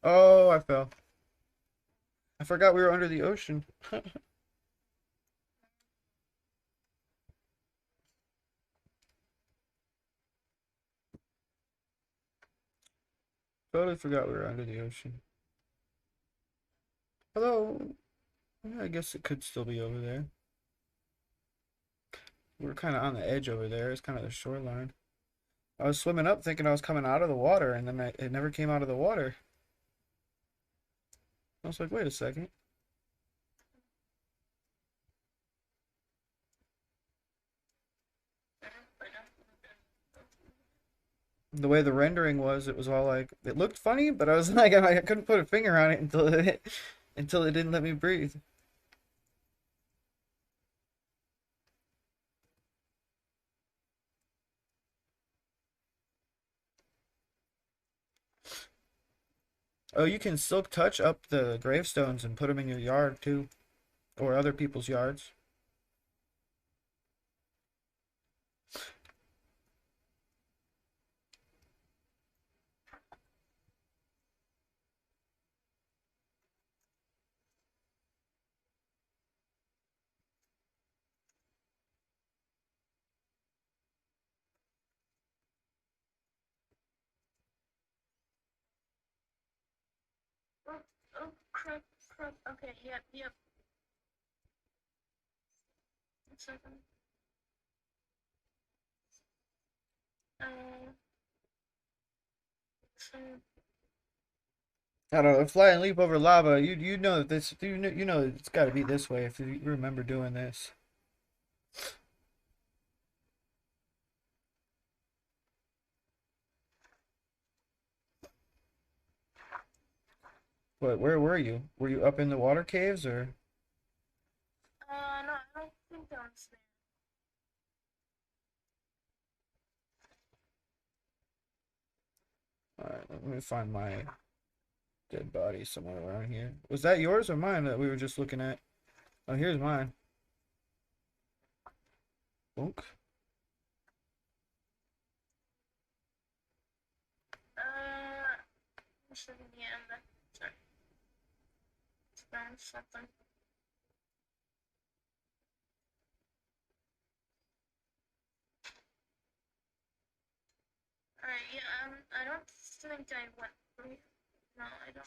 Oh, I fell. I forgot we were under the ocean. Totally forgot we were under the ocean. Hello. Yeah, I guess it could still be over there. We're kind of on the edge over there. It's kind of the shoreline. I was swimming up thinking I was coming out of the water, and then it never came out of the water. I was like, wait a second. The way the rendering was, it was all like, it looked funny, but I was like, I couldn't put a finger on it until it didn't let me breathe. Oh, you can silk touch up the gravestones and put them in your yard too, or other people's yards. Oh, oh, crap, crap. Okay, yep, yep. 1 second. Uh, so, I don't know, fly and leap over lava. You know this. You know it's got to be this way if you remember doing this. But where were you? Were you up in the water caves or? no, I don't think that was there. All right, let me find my dead body somewhere around here. Was that yours or mine that we were just looking at? Oh, here's mine. Bonk. Uh, 1 second, yeah, I'm back. Sorry, it's found something. Alright, yeah, I don't think I went through. No, I don't.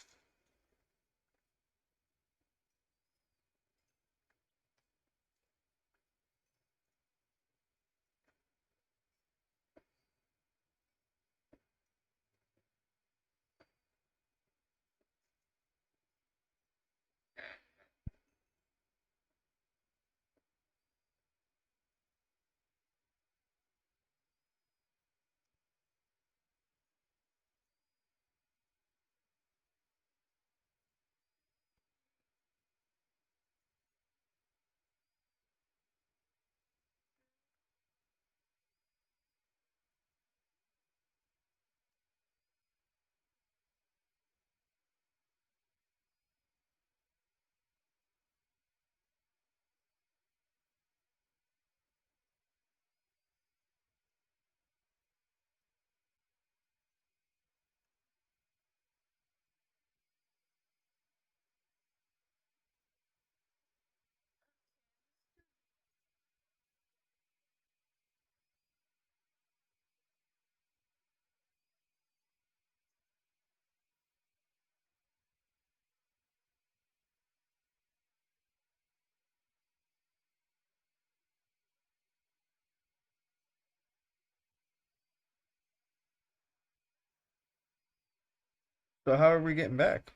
So how are we getting back?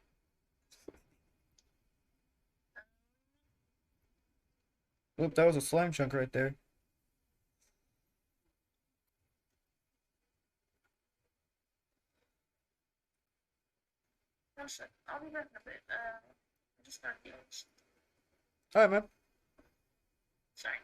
Whoop, that was a slime chunk right there. One sec. I'll be back in a bit. I just gotta deal with something. All right, man. Sorry.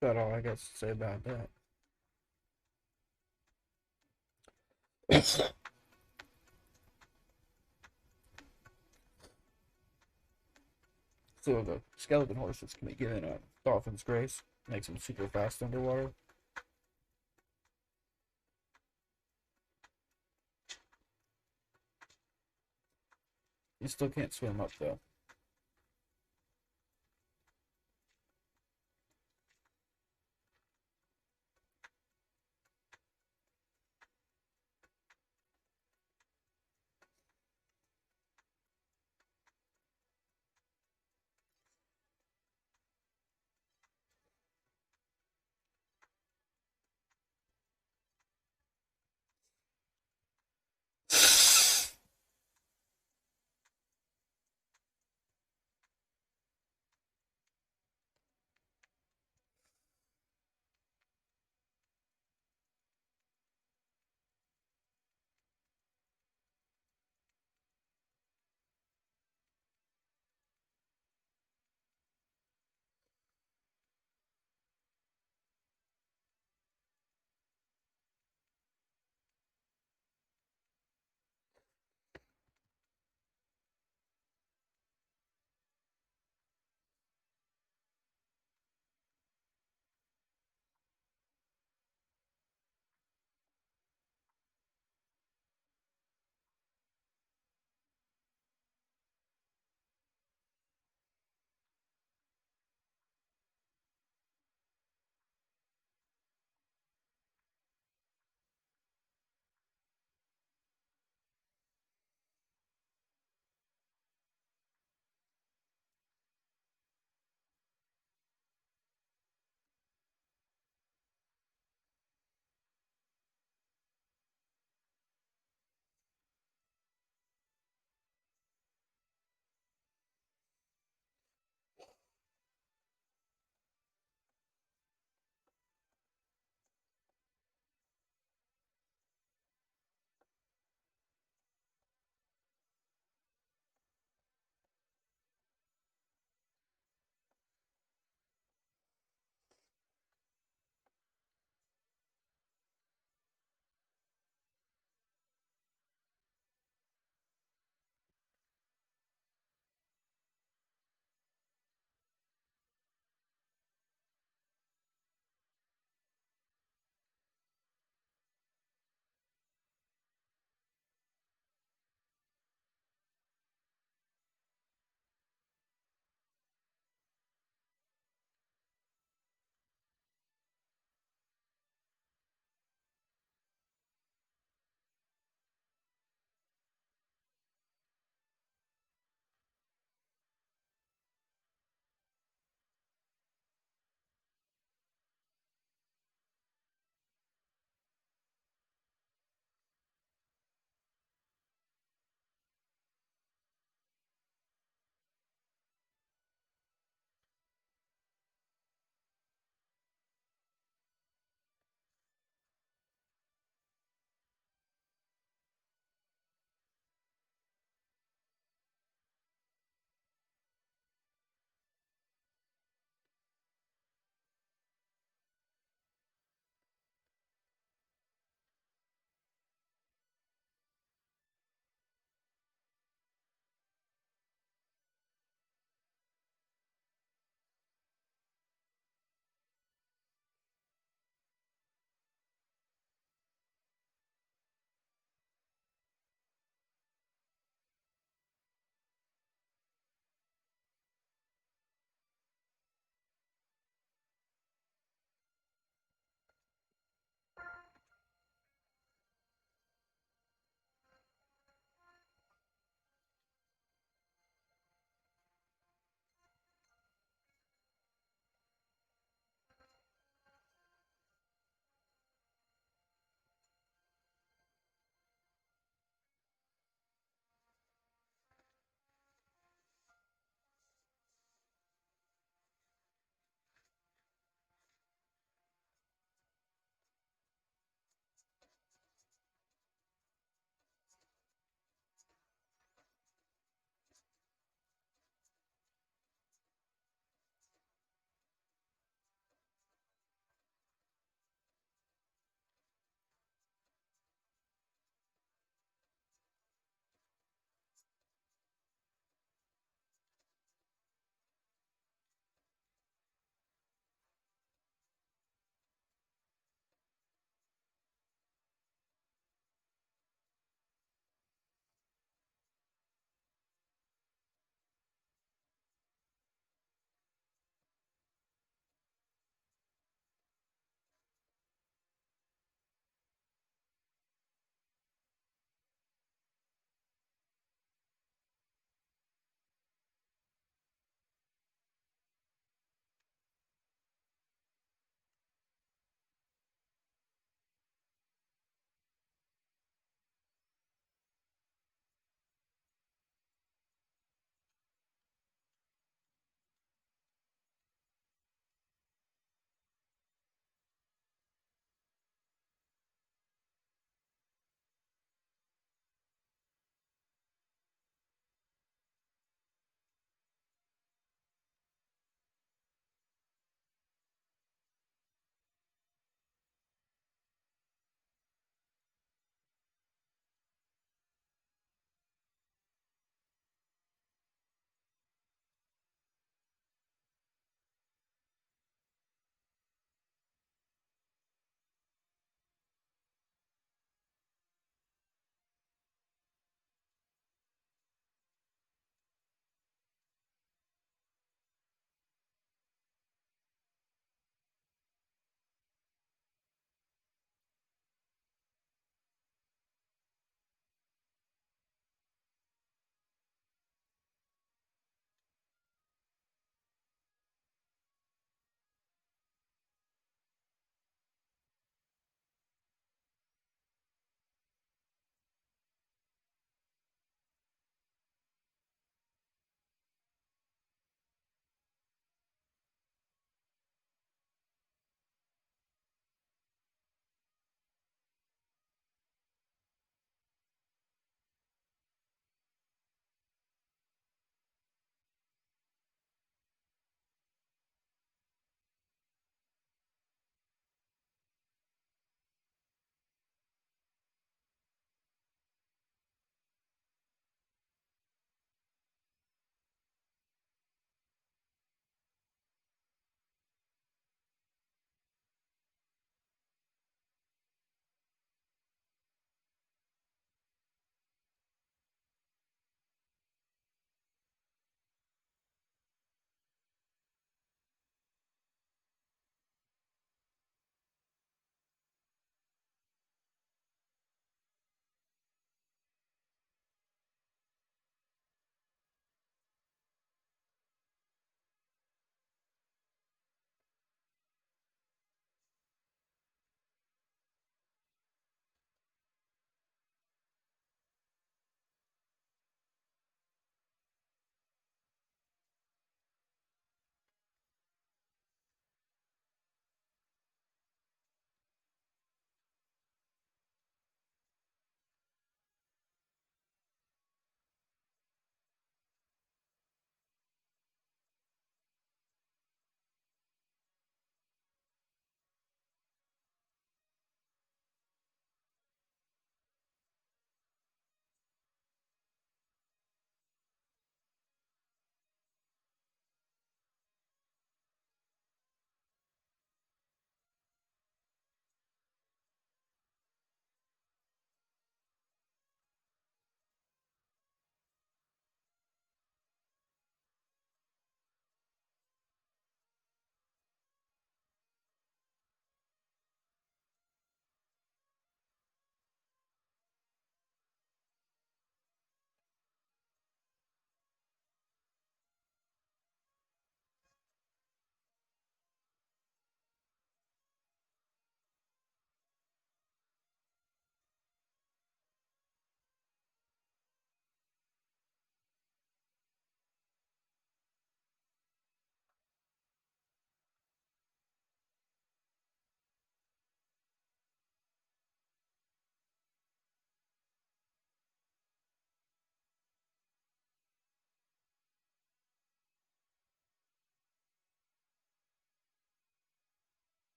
That's all I got to say about that. So the skeleton horses can be given a dolphin's grace, makes them super fast underwater. You still can't swim up though.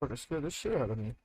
Fucker scared the shit out of me.